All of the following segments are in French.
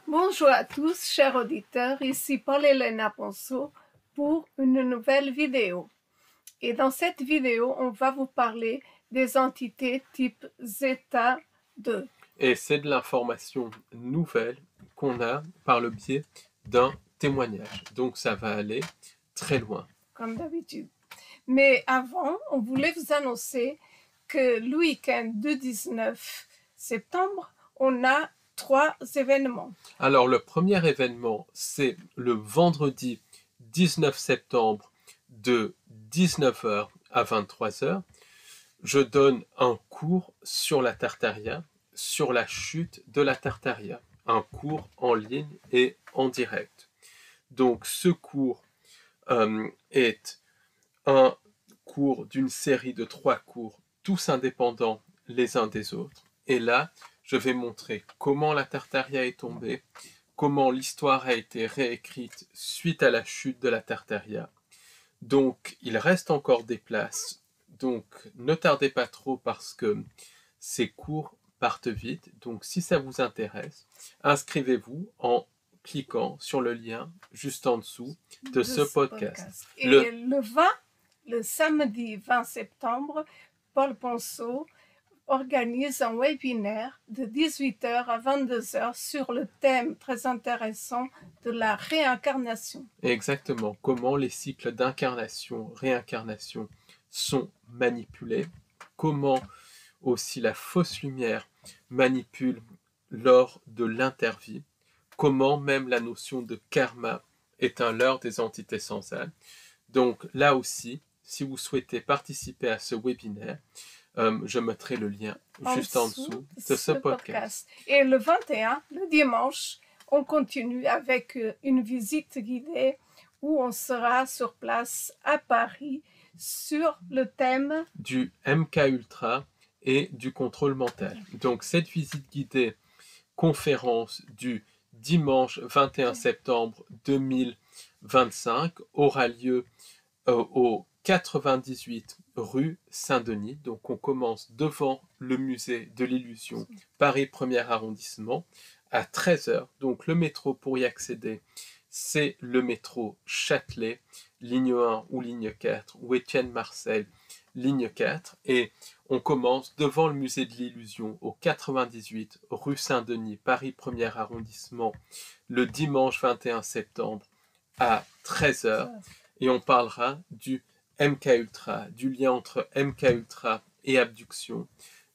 Bonjour à tous, chers auditeurs, ici Paul-Elena Ponceau pour une nouvelle vidéo. Et dans cette vidéo, on va vous parler des entités type zeta 2. Et c'est de l'information nouvelle qu'on a par le biais d'un témoignage. Donc ça va aller très loin. Comme d'habitude. Mais avant, on voulait vous annoncer que le week-end du 19 septembre, on a 3 événements. Alors le premier événement, c'est le vendredi 19 septembre de 19h à 23h. Je donne un cours sur la Tartaria, sur la chute de la Tartaria. Un cours en ligne et en direct. Donc ce cours est un cours d'une série de 3 cours, tous indépendants les uns des autres. Et là, je vais montrer comment la Tartaria est tombée, comment l'histoire a été réécrite suite à la chute de la Tartaria. Donc, il reste encore des places. Donc, ne tardez pas trop parce que ces cours partent vite. Donc, si ça vous intéresse, inscrivez-vous en cliquant sur le lien juste en dessous de ce podcast. Et le samedi 20 septembre, Paul Ponceau organise un webinaire de 18h à 22h sur le thème très intéressant de la réincarnation. Exactement, comment les cycles d'incarnation, réincarnation sont manipulés, comment aussi la fausse lumière manipule lors de l'intervie, comment même la notion de karma est un leurre des entités sans âme. Donc là aussi, si vous souhaitez participer à ce webinaire, je mettrai le lien juste en dessous de ce podcast. Et le 21, le dimanche, on continue avec une visite guidée où on sera sur place à Paris sur le thème du MK Ultra et du contrôle mental. Donc cette visite guidée, conférence du dimanche 21 septembre 2025 aura lieu au 98 rue Saint-Denis. Donc on commence devant le musée de l'illusion, Paris 1er arrondissement, à 13h. Donc le métro pour y accéder, c'est le métro Châtelet, ligne 1 ou ligne 4, ou Étienne Marcel, ligne 4. Et on commence devant le musée de l'illusion, au 98 rue Saint-Denis, Paris 1er arrondissement, le dimanche 21 septembre à 13h. Et on parlera du MK Ultra, du lien entre MK Ultra et abduction,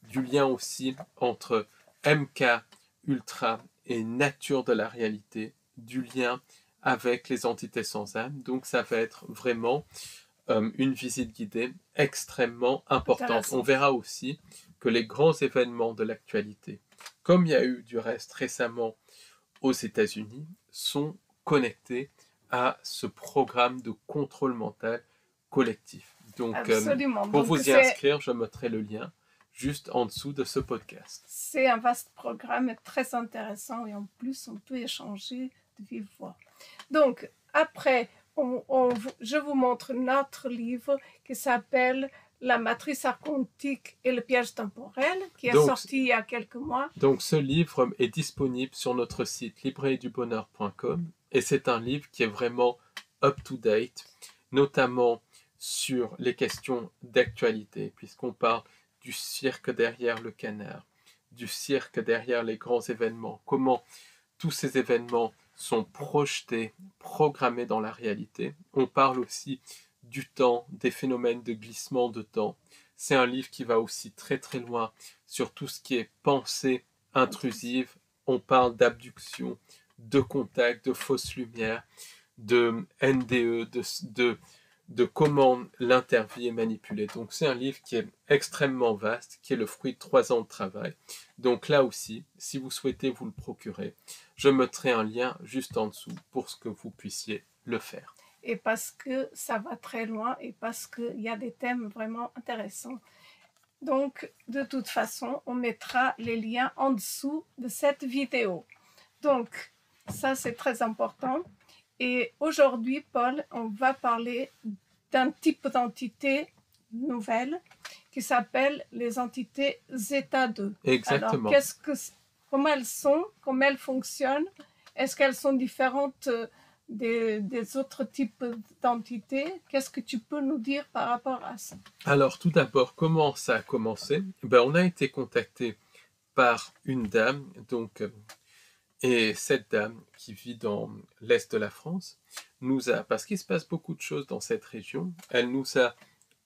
du lien aussi entre MK Ultra et nature de la réalité, du lien avec les entités sans âme. Donc ça va être vraiment une visite guidée extrêmement importante. On verra aussi que les grands événements de l'actualité, comme il y a eu du reste récemment aux États-Unis, sont connectés à ce programme de contrôle mental collectif. Donc, pour vous y inscrire, je mettrai le lien juste en dessous de ce podcast. C'est un vaste programme très intéressant et en plus, on peut échanger de vive voix. Donc, après, je vous montre notre livre qui s'appelle La matrice archontique et le piège temporel, qui est sorti il y a quelques mois. Donc, ce livre est disponible sur notre site librairiedubonheur.com et c'est un livre qui est vraiment up-to-date, notamment sur les questions d'actualité, puisqu'on parle du cirque derrière le canard, du cirque derrière les grands événements, comment tous ces événements sont projetés, programmés dans la réalité. On parle aussi du temps, des phénomènes de glissement de temps. C'est un livre qui va aussi très très loin sur tout ce qui est pensée intrusive. On parle d'abduction, de contact, de fausse lumière, de NDE, de comment l'intervie est manipulée. Donc c'est un livre qui est extrêmement vaste, qui est le fruit de 3 ans de travail. Donc là aussi, si vous souhaitez vous le procurer, je mettrai un lien juste en dessous pour que vous puissiez le faire. Et parce que ça va très loin et parce qu'il y a des thèmes vraiment intéressants. Donc, de toute façon, on mettra les liens en dessous de cette vidéo. Donc, ça, c'est très important. Et aujourd'hui, Paul, on va parler d'un type d'entité nouvelle qui s'appelle les entités zeta 2. Exactement. Alors, comment elles sont, comment elles fonctionnent Est-ce qu'elles sont différentes des autres types d'entités? Qu'est-ce que tu peux nous dire par rapport à ça? Alors, tout d'abord, comment ça a commencé? Ben, on a été contacté par une dame, donc, et cette dame qui vit dans l'est de la France parce qu'il se passe beaucoup de choses dans cette région, elle nous a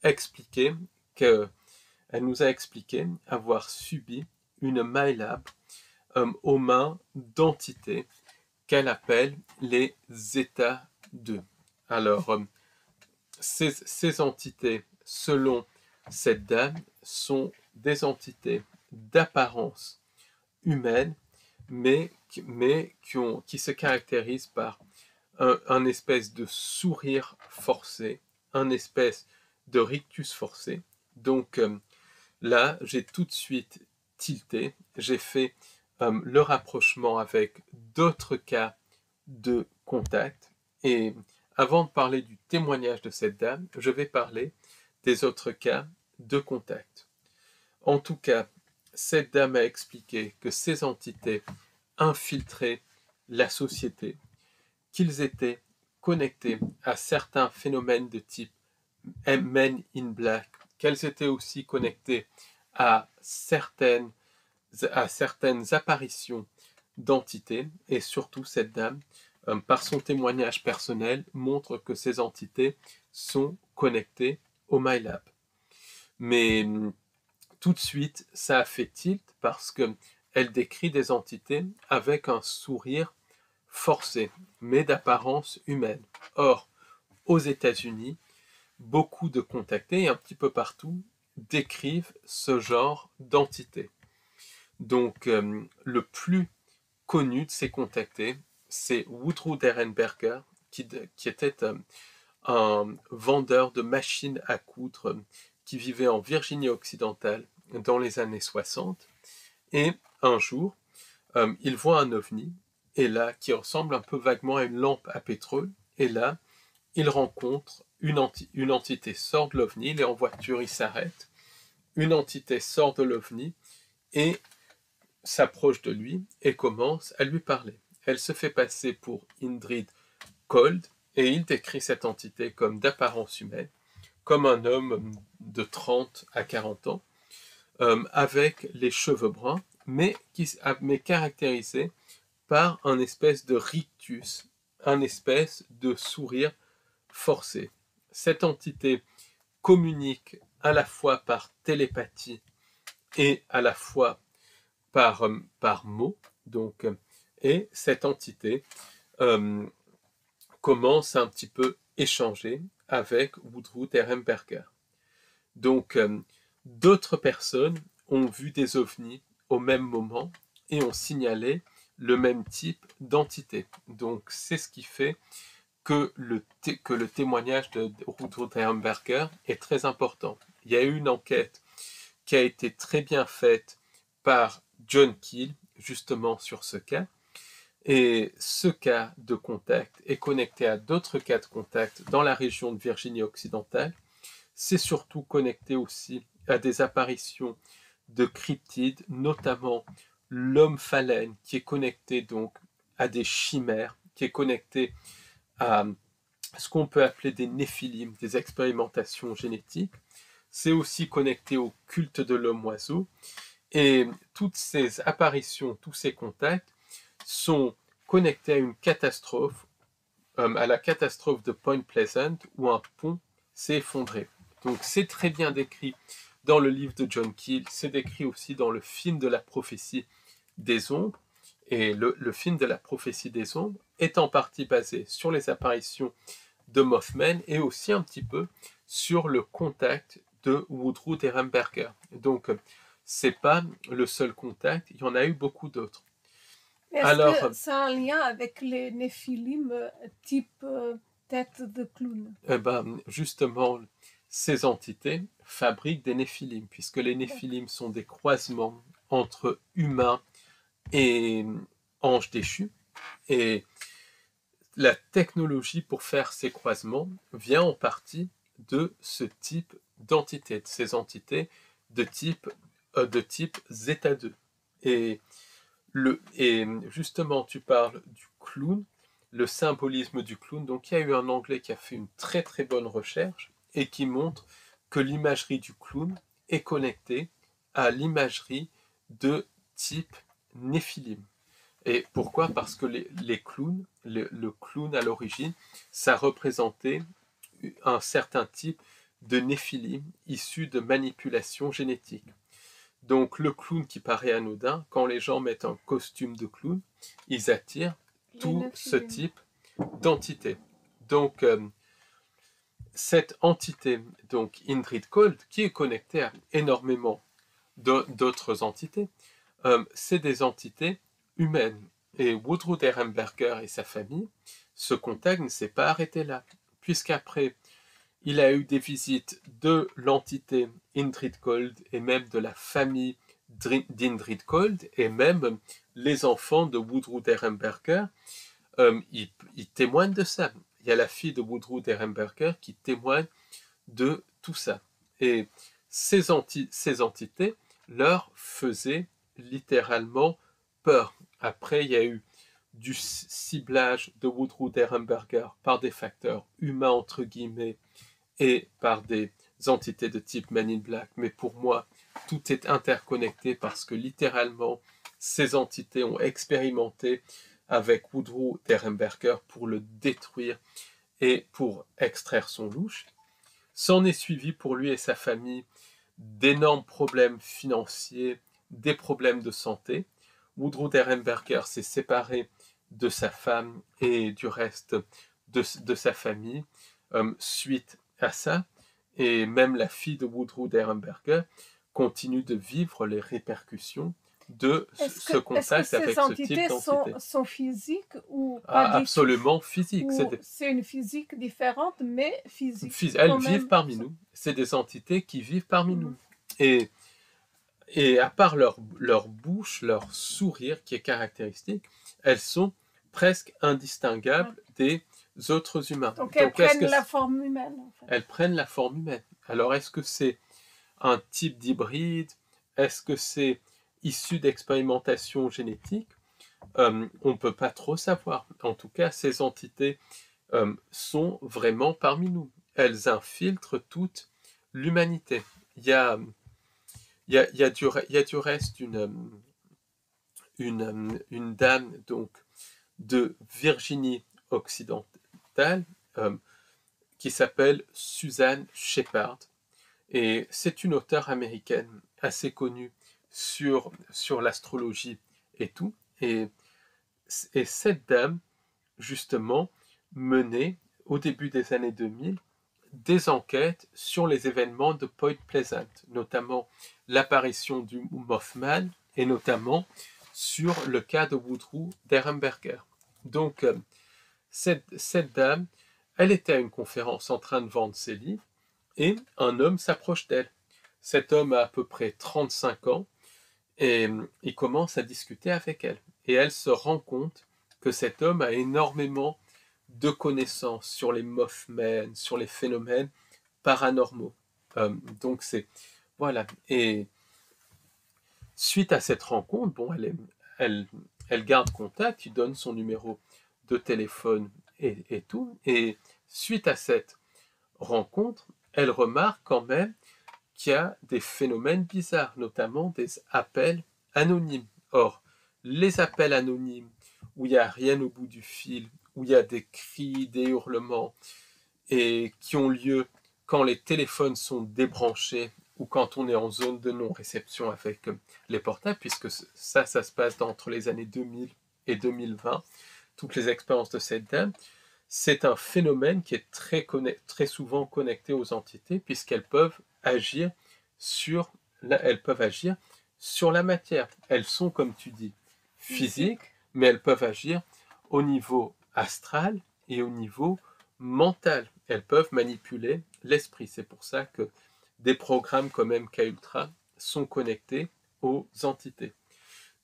expliqué avoir subi une MyLab aux mains d'entités qu'elle appelle les États 2. Alors, ces entités, selon cette dame, sont des entités d'apparence humaine, mais qui se caractérisent par un espèce de sourire forcé, un espèce de rictus forcé. Donc là, j'ai tout de suite tilté, j'ai fait le rapprochement avec d'autres cas de contact. Et avant de parler du témoignage de cette dame, je vais parler des autres cas de contact. En tout cas, cette dame a expliqué que ces entités infiltraient la société, qu'ils étaient connectés à certains phénomènes de type Men in Black, qu'elles étaient aussi connectées à certaines apparitions d'entités, et surtout cette dame, par son témoignage personnel, montre que ces entités sont connectées au MyLab. Mais tout de suite, ça a fait tilt parce qu'elle décrit des entités avec un sourire forcé, mais d'apparence humaine. Or, aux États-Unis, beaucoup de contactés, un petit peu partout, décrivent ce genre d'entité. Donc, le plus connu de ces contactés, c'est Woodrow Derenberger, qui était un vendeur de machines à coudre qui vivait en Virginie occidentale dans les années 60. Et un jour, il voit un ovni, et là, qui ressemble un peu vaguement à une lampe à pétrole, et là, il rencontre une entité sort de l'ovni, il est en voiture, il s'arrête, une entité sort de l'ovni et s'approche de lui et commence à lui parler. Elle se fait passer pour Indrid Cold et il décrit cette entité comme d'apparence humaine, comme un homme de 30 à 40 ans, avec les cheveux bruns, mais caractérisé par un espèce de rictus, un espèce de sourire forcé. Cette entité communique à la fois par télépathie et à la fois par mots. Donc, et cette entité commence à un petit peu échanger avec Woodrow Derenberger. Donc, d'autres personnes ont vu des ovnis au même moment et ont signalé le même type d'entité. Donc, c'est ce qui fait que le témoignage de Woodrow Derenberger est très important. Il y a eu une enquête qui a été très bien faite par John Keel, justement sur ce cas. Et ce cas de contact est connecté à d'autres cas de contact dans la région de Virginie occidentale. C'est surtout connecté aussi à des apparitions de cryptides, notamment l'homme phalène, qui est connecté donc à des chimères, qui est connecté à ce qu'on peut appeler des néphilim, des expérimentations génétiques. C'est aussi connecté au culte de l'homme-oiseau. Et toutes ces apparitions, tous ces contacts sont connectés à une catastrophe, à la catastrophe de Point Pleasant, où un pont s'est effondré. Donc c'est très bien décrit dans le livre de John Keel, c'est décrit aussi dans le film de la prophétie des ombres. Et le film de la prophétie des ombres est en partie basé sur les apparitions de Mothman et aussi un petit peu sur le contact de Woodrow Derenberger. Donc, c'est pas le seul contact, il y en a eu beaucoup d'autres. Est-ce que ça a un lien avec les néphilim type tête de clown? Justement, ces entités fabriquent des néphilim, puisque les néphilim sont des croisements entre humains et anges déchus. Et la technologie pour faire ces croisements vient en partie de ce type d'entité, de ces entités de type Zeta 2. Et justement, tu parles du clown, le symbolisme du clown. Donc il y a eu un Anglais qui a fait une très très bonne recherche et qui montre que l'imagerie du clown est connectée à l'imagerie de type Néphilim. Et pourquoi? Parce que les clowns, le clown à l'origine, ça représentait un certain type de Néphilim issu de manipulation génétique. Donc le clown qui paraît anodin, quand les gens mettent un costume de clown, ils attirent tout ce type d'entité. Donc cette entité, donc Indrid Cold, qui est connectée à énormément d'autres entités, c'est des entités humaines. Et Woodrow Derenberger et sa famille, ce contact ne s'est pas arrêté là, puisqu'après, il a eu des visites de l'entité Indrid Cold et même de la famille d'Indrid Cold et même les enfants de Woodrow Derenberger, ils témoignent de ça. Il y a la fille de Woodrow Derenberger qui témoigne de tout ça. Et ces entités leur faisaient littéralement peur. Après, il y a eu du ciblage de Woodrow Derenberger par des facteurs humains, entre guillemets, et par des entités de type Man in Black. Mais pour moi, tout est interconnecté parce que littéralement, ces entités ont expérimenté avec Woodrow Derenberger pour le détruire et pour extraire son louche. S'en est suivi pour lui et sa famille d'énormes problèmes financiers, des problèmes de santé. Woodrow Derenberger s'est séparé de sa femme et du reste de sa famille suite à ça. Et même la fille de Woodrow Derenberger continue de vivre les répercussions de ce contact avec ce type d'entité. Sont physiques ou pas absolument physiques. C'est une physique différente, mais physique. Elles vivent parmi nous. C'est des entités qui vivent parmi nous. Et à part leur bouche, leur sourire qui est caractéristique, elles sont presque indistinguables des autres humains. Donc elles prennent la forme humaine. En fait. Elles prennent la forme humaine. Alors est-ce que c'est un type d'hybride? Est-ce que c'est issu d'expérimentation génétique? On ne peut pas trop savoir. En tout cas, ces entités sont vraiment parmi nous. Elles infiltrent toute l'humanité. Il y a du reste une dame donc, de Virginie occidentale qui s'appelle Suzanne Shepard. Et c'est une auteure américaine assez connue sur l'astrologie et tout. Et cette dame, justement, menait, au début des années 2000, des enquêtes sur les événements de Point Pleasant, notamment l'apparition du Mothman et notamment sur le cas de Woodrow Derenberger. Donc, cette dame, elle était à une conférence en train de vendre ses livres et un homme s'approche d'elle. Cet homme a à peu près 35 ans et il commence à discuter avec elle. Et elle se rend compte que cet homme a énormément de connaissances sur les Mothman, sur les phénomènes paranormaux. Donc c'est... Voilà. Et suite à cette rencontre, bon, elle garde contact, il donne son numéro de téléphone et tout. Et suite à cette rencontre, elle remarque quand même qu'il y a des phénomènes bizarres, notamment des appels anonymes. Or, les appels anonymes où il n'y a rien au bout du fil, où il y a des cris, des hurlements, et qui ont lieu quand les téléphones sont débranchés ou quand on est en zone de non-réception avec les portables, puisque ça se passe entre les années 2000 et 2020, toutes les expériences de cette dame, c'est un phénomène qui est très souvent connecté aux entités, puisqu'elles peuvent agir sur la matière. Elles sont, comme tu dis, physiques, mais elles peuvent agir au niveau astral et au niveau mental. Elles peuvent manipuler l'esprit. C'est pour ça que des programmes comme MKUltra sont connectés aux entités.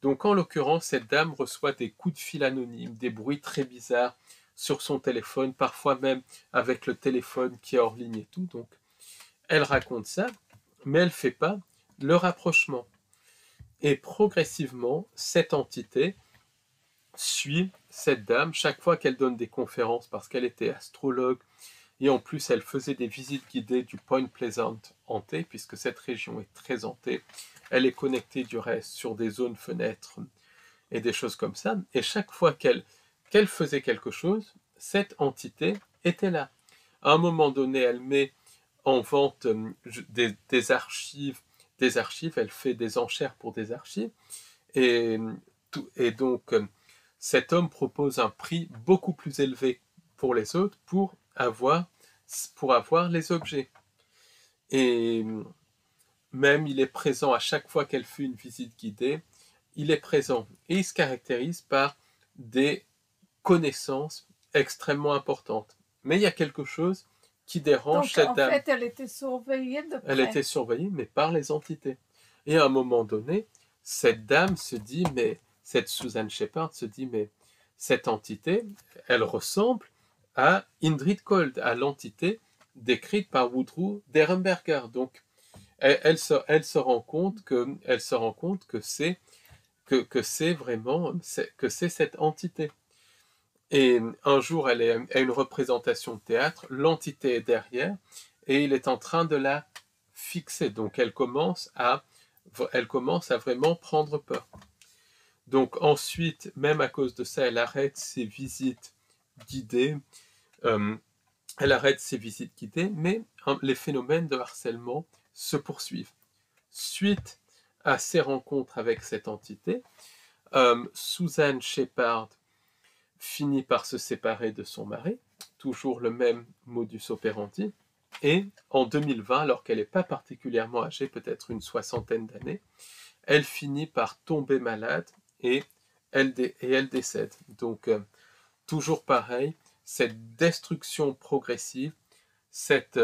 Donc en l'occurrence, cette dame reçoit des coups de fil anonymes, des bruits très bizarres sur son téléphone, parfois même avec le téléphone qui est hors ligne et tout. Donc elle raconte ça, mais elle ne fait pas le rapprochement. Et progressivement, cette entité suit cette dame, chaque fois qu'elle donne des conférences, parce qu'elle était astrologue, et en plus elle faisait des visites guidées du Point Pleasant hanté, puisque cette région est très hantée, elle est connectée du reste sur des zones fenêtres et des choses comme ça, et chaque fois qu'elle faisait quelque chose, cette entité était là. À un moment donné, elle met en vente des archives, elle fait des enchères pour des archives, et donc cet homme propose un prix beaucoup plus élevé pour les autres pour avoir les objets. Et même il est présent à chaque fois qu'elle fait une visite guidée, il est présent et il se caractérise par des connaissances extrêmement importantes. Mais il y a quelque chose qui dérange cette dame. Donc en fait, elle était surveillée de près. Elle était surveillée, mais par les entités. Et à un moment donné, cette dame se dit, mais cette Suzanne Shepard se dit, mais cette entité, elle ressemble à Indrid Cold, à l'entité décrite par Woodrow Derenberger. Donc, elle se rend compte que c'est vraiment cette entité. Et un jour, elle est à une représentation de théâtre, l'entité est derrière et il est en train de la fixer. Donc, elle commence à vraiment prendre peur. Donc ensuite, même à cause de ça, elle arrête ses visites guidées. Mais les phénomènes de harcèlement se poursuivent. Suite à ses rencontres avec cette entité, Suzanne Shepard finit par se séparer de son mari, toujours le même modus operandi, et en 2020, alors qu'elle n'est pas particulièrement âgée, peut-être une soixantaine d'années, elle finit par tomber malade et elle décède. Donc, toujours pareil, cette destruction progressive, cette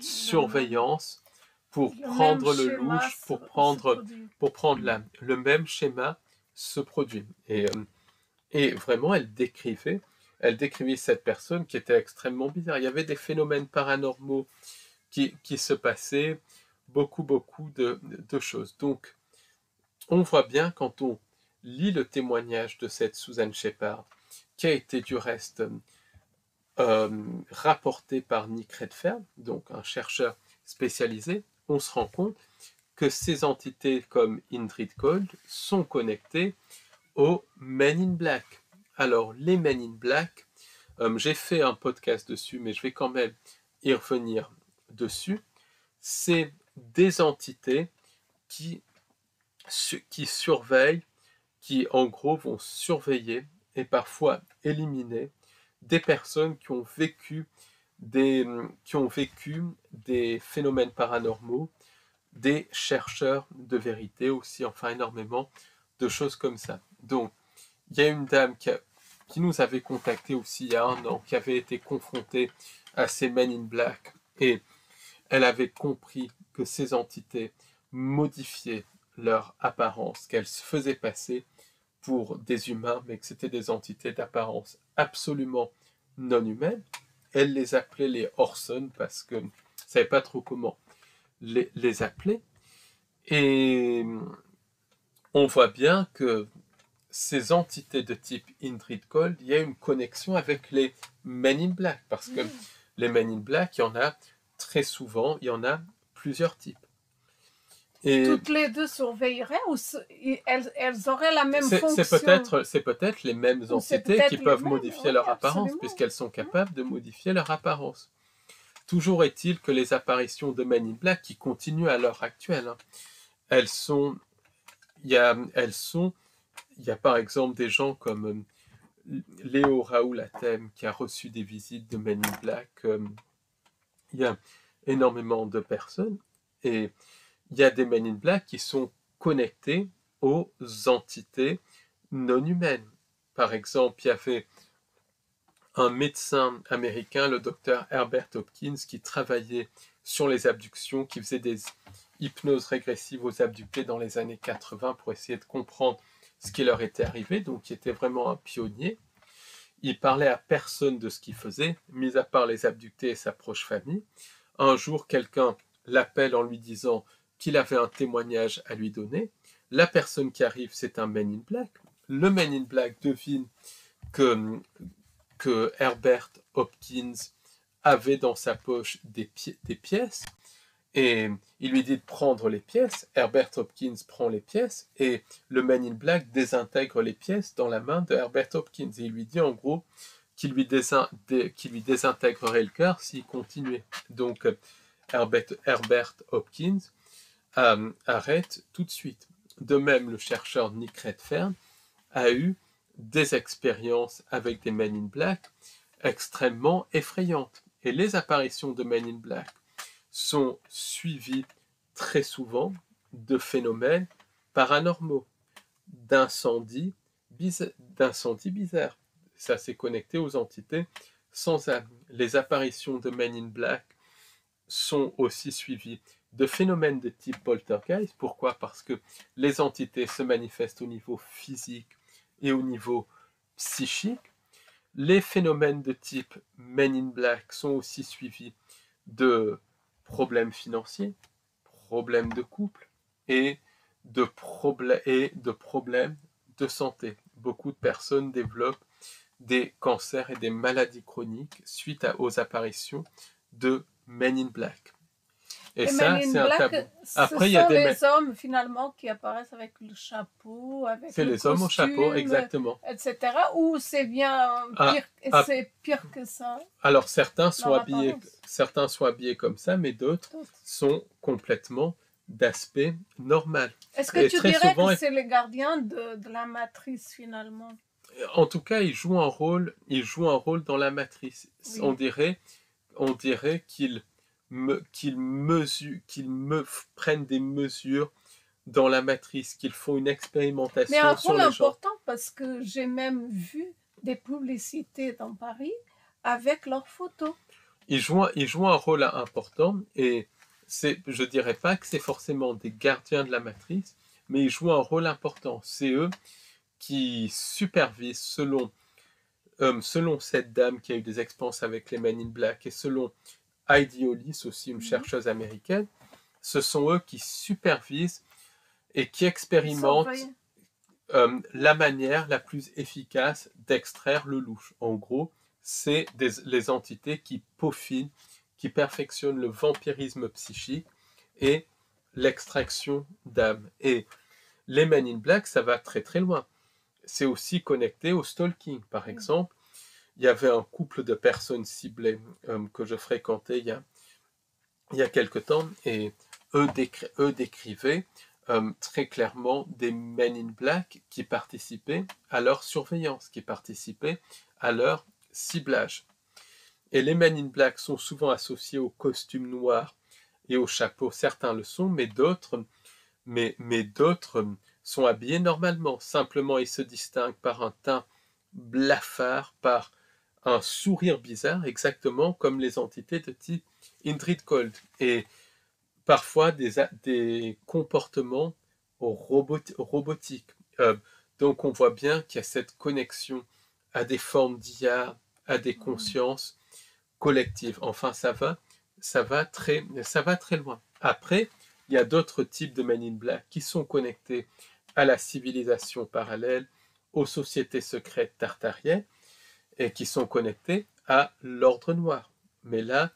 surveillance pour prendre le louche, pour prendre le même schéma se produit. Et vraiment, elle décrivait cette personne qui était extrêmement bizarre. Il y avait des phénomènes paranormaux qui se passaient, beaucoup de choses. Donc, on voit bien quand on lit le témoignage de cette Suzanne Shepard, qui a été du reste rapporté par Nick Redfern, donc un chercheur spécialisé, on se rend compte que ces entités comme Indrid Cold sont connectées aux Men in Black. Alors, les Men in Black, j'ai fait un podcast dessus, mais je vais quand même y revenir dessus. C'est des entités qui surveillent, qui en gros vont surveiller et parfois éliminer des personnes qui ont vécu des phénomènes paranormaux, des chercheurs de vérité aussi, enfin énormément de choses comme ça. Donc, il y a une dame qui nous avait contacté aussi il y a 1 an, qui avait été confrontée à ces Men in Black, et elle avait compris que ces entités modifiaient leur apparence, qu'elles se faisaient passer pour des humains, mais que c'était des entités d'apparence absolument non humaine. Elle les appelait les Orson parce que ne savait pas trop comment les appeler. Et on voit bien que ces entités de type Indrid Cold, il y a une connexion avec les Men in Black, parce que les Men in Black, il y en a très souvent, il y en a plusieurs types. Et toutes les deux surveilleraient ou elles auraient la même fonction? C'est peut-être les mêmes entités qui peuvent modifier leur apparence, puisqu'elles sont capables de modifier leur apparence. Toujours est-il que les apparitions de Men in Black, qui continuent à l'heure actuelle, il y a par exemple des gens comme Léo Raoul Athème qui a reçu des visites de Men in Black. Il y a énormément de personnes et il y a des Men in Black qui sont connectés aux entités non humaines. Par exemple, il y avait un médecin américain, le docteur Herbert Hopkins, qui travaillait sur les abductions, qui faisait des hypnoses régressives aux abductés dans les années 80 pour essayer de comprendre ce qui leur était arrivé, donc il était vraiment un pionnier. Il parlait à personne de ce qu'il faisait, mis à part les abductés et sa proche famille. Un jour, quelqu'un l'appelle en lui disant qu'il avait un témoignage à lui donner. La personne qui arrive, c'est un Men in Black. le Men in Black devine que Herbert Hopkins avait dans sa poche des pièces, et il lui dit de prendre les pièces. Herbert Hopkins prend les pièces, et le Men in Black désintègre les pièces dans la main de Herbert Hopkins. Et il lui dit en gros qu'il lui désintégrerait le cœur s'il continuait. Donc Herbert Hopkins arrête tout de suite. De même, le chercheur Nick Redfern a eu des expériences avec des Men in Black extrêmement effrayantes. Et les apparitions de Men in Black sont suivies très souvent de phénomènes paranormaux, d'incendies bizarres. Ça s'est connecté aux entités sans âme. Les apparitions de Men in Black sont aussi suivies de phénomènes de type poltergeist. Pourquoi? Parce que les entités se manifestent au niveau physique et au niveau psychique. Les phénomènes de type Men in Black sont aussi suivis de problèmes financiers, problèmes de couple et de problèmes de santé. Beaucoup de personnes développent des cancers et des maladies chroniques suite aux apparitions de Men in Black. Et ça, c'est un tabou. Après, il y a les hommes finalement qui apparaissent avec le chapeau, avec c'est les hommes au chapeau, exactement, etc. Ou c'est bien pire, c'est pire que ça. Alors certains sont habillés comme ça, mais d'autres sont complètement d'aspect normal. Est-ce que tu dirais que c'est les gardiens de la matrice finalement? En tout cas, ils jouent un rôle dans la matrice. Oui. On dirait qu'ils prennent des mesures dans la matrice, qu'ils font une expérimentation sur les gens. Mais un rôle important, parce que j'ai même vu des publicités dans Paris avec leurs photos. Ils jouent un rôle important, et je dirais pas que c'est forcément des gardiens de la matrice, mais ils jouent un rôle important. C'est eux qui supervisent selon cette dame qui a eu des expériences avec les Men in Black, et selon Heidi Hollis, aussi une chercheuse américaine, ce sont eux qui supervisent et qui expérimentent la manière la plus efficace d'extraire le louche. En gros, c'est les entités qui peaufinent, qui perfectionnent le vampirisme psychique et l'extraction d'âme. Et les Men in Black, ça va très très loin. C'est aussi connecté au stalking. Par exemple, il y avait un couple de personnes ciblées que je fréquentais il y a quelque temps, et eux décrivaient très clairement des Men in Black qui participaient à leur surveillance, qui participaient à leur ciblage. Et les Men in Black sont souvent associés aux costumes noirs et aux chapeaux. Certains le sont, mais d'autres sont habillés normalement. Simplement, ils se distinguent par un teint blafard, par un sourire bizarre, exactement comme les entités de type Indrid Cold. Et parfois des comportements robotiques. Donc on voit bien qu'il y a cette connexion à des formes d'IA, à des consciences collectives. Enfin, ça va très loin. Après, il y a d'autres types de Men in Black qui sont connectés à la civilisation parallèle, aux sociétés secrètes tartariennes, et qui sont connectés à l'ordre noir. Mais là,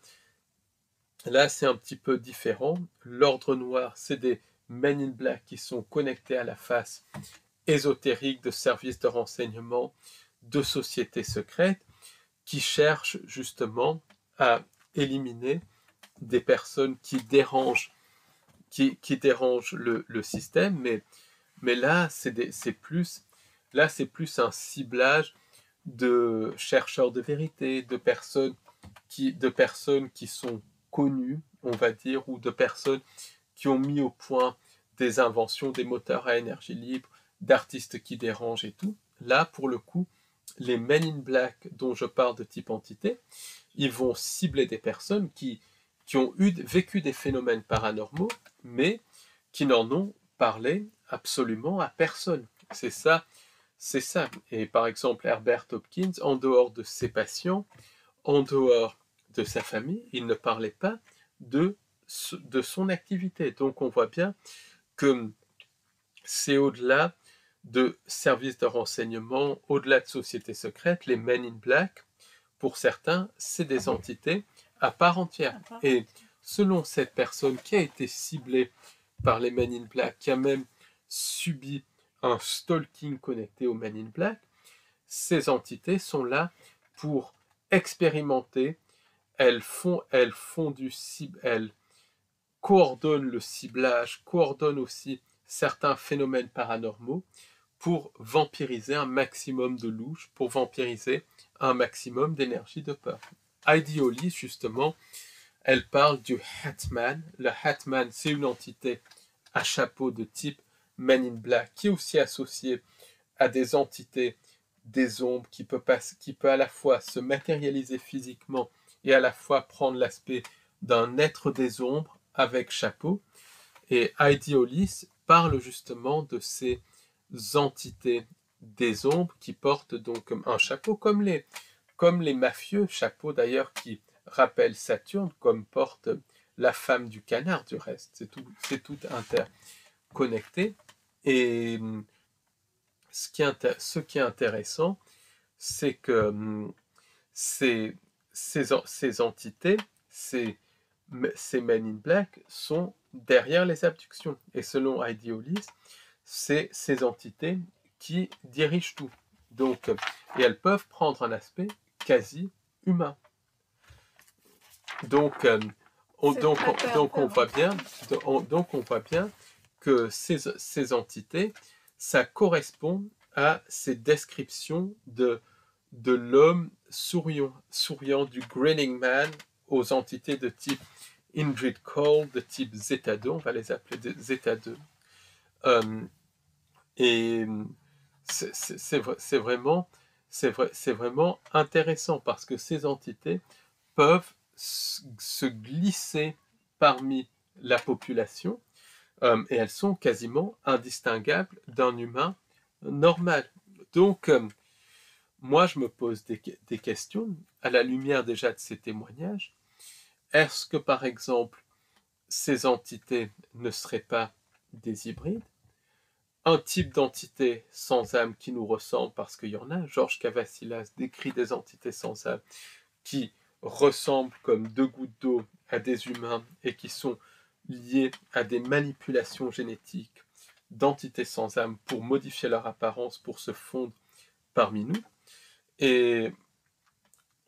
c'est un petit peu différent. L'ordre noir, c'est des Men in Black qui sont connectés à la face ésotérique de services de renseignement, de sociétés secrètes, qui cherchent justement à éliminer des personnes qui dérangent le système, mais là, c'est plus un ciblage de chercheurs de vérité, de personnes qui sont connues, on va dire, ou de personnes qui ont mis au point des inventions, des moteurs à énergie libre, d'artistes qui dérangent et tout. Là, pour le coup, les Men in Black dont je parle de type entité, ils vont cibler des personnes qui ont vécu des phénomènes paranormaux, mais qui n'en ont parlé absolument à personne. C'est ça. Et par exemple, Herbert Hopkins, en dehors de ses patients, en dehors de sa famille, il ne parlait pas de son activité. Donc on voit bien que c'est au-delà de services de renseignement au-delà de sociétés secrètes, les Men in Black, pour certains, c'est des entités à part entière. Et selon cette personne qui a été ciblée par les Men in Black, qui a même subi un stalking connecté aux Men in Black, ces entités sont là pour expérimenter, elles coordonnent le ciblage, coordonnent aussi certains phénomènes paranormaux pour vampiriser un maximum de louches, pour vampiriser un maximum d'énergie de peur. Heidi Hollis, justement, elle parle du Hatman. Le Hatman, c'est une entité à chapeau de type Men in Black, qui est aussi associée à des entités des ombres, qui peut à la fois se matérialiser physiquement et à la fois prendre l'aspect d'un être des ombres avec chapeau. Et Heidi Hollis parle justement de ces entités des ombres qui portent donc un chapeau, comme les mafieux, chapeau d'ailleurs qui rappelle Saturne, comme porte la femme du canard du reste. C'est tout interconnecté. Et ce qui est intéressant, c'est que ces entités, ces Men in Black sont derrière les abductions. Et selon Heidi Hollis, c'est ces entités qui dirigent tout. Donc, et elles peuvent prendre un aspect quasi humain. Donc, on voit bien que ces entités, ça correspond à ces descriptions de l'homme souriant, du grinning man, aux entités de type Indrid Cold, de type Zeta 2, on va les appeler Zeta 2. Et c'est vraiment intéressant parce que ces entités peuvent se glisser parmi la population et elles sont quasiment indistinguables d'un humain normal. Donc, moi, je me pose des questions à la lumière déjà de ces témoignages. Est-ce que, par exemple, ces entités ne seraient pas des hybrides? Un type d'entité sans âme qui nous ressemble, parce qu'il y en a. Georges Cavassilas décrit des entités sans âme qui ressemblent comme 2 gouttes d'eau à des humains et qui sont liées à des manipulations génétiques d'entités sans âme pour modifier leur apparence, pour se fondre parmi nous. Et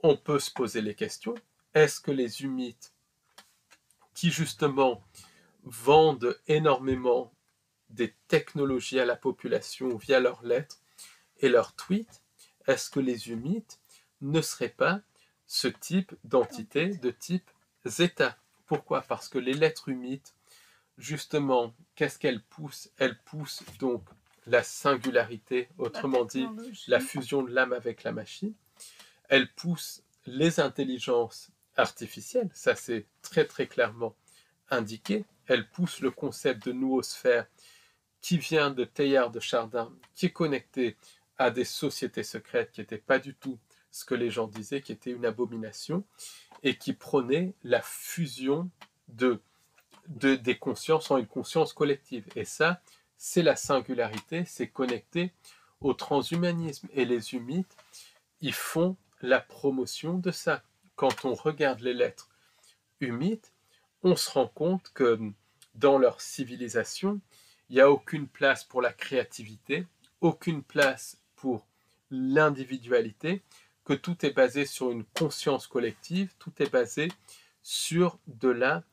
on peut se poser les questions. Est-ce que les humites, qui justement vendent énormément des technologies à la population via leurs lettres et leurs tweets, est-ce que les humites ne seraient pas ce type d'entité de type zeta? Pourquoi? Parce que les lettres humites, justement, qu'est-ce qu'elles poussent? Elles poussent donc la singularité, autrement dit, la fusion de l'âme avec la machine. Elles poussent les intelligences artificielles, ça c'est très très clairement indiqué. Elles poussent le concept de noosphère qui vient de Teilhard de Chardin, qui est connecté à des sociétés secrètes qui n'étaient pas du tout ce que les gens disaient, qui était une abomination, et qui prônait la fusion des consciences en une conscience collective. Et ça, c'est la singularité, c'est connecté au transhumanisme. Et les humites, ils font la promotion de ça. Quand on regarde les lettres humites, on se rend compte que dans leur civilisation, il n'y a aucune place pour la créativité, aucune place pour l'individualité, que tout est basé sur une conscience collective, tout est basé sur de la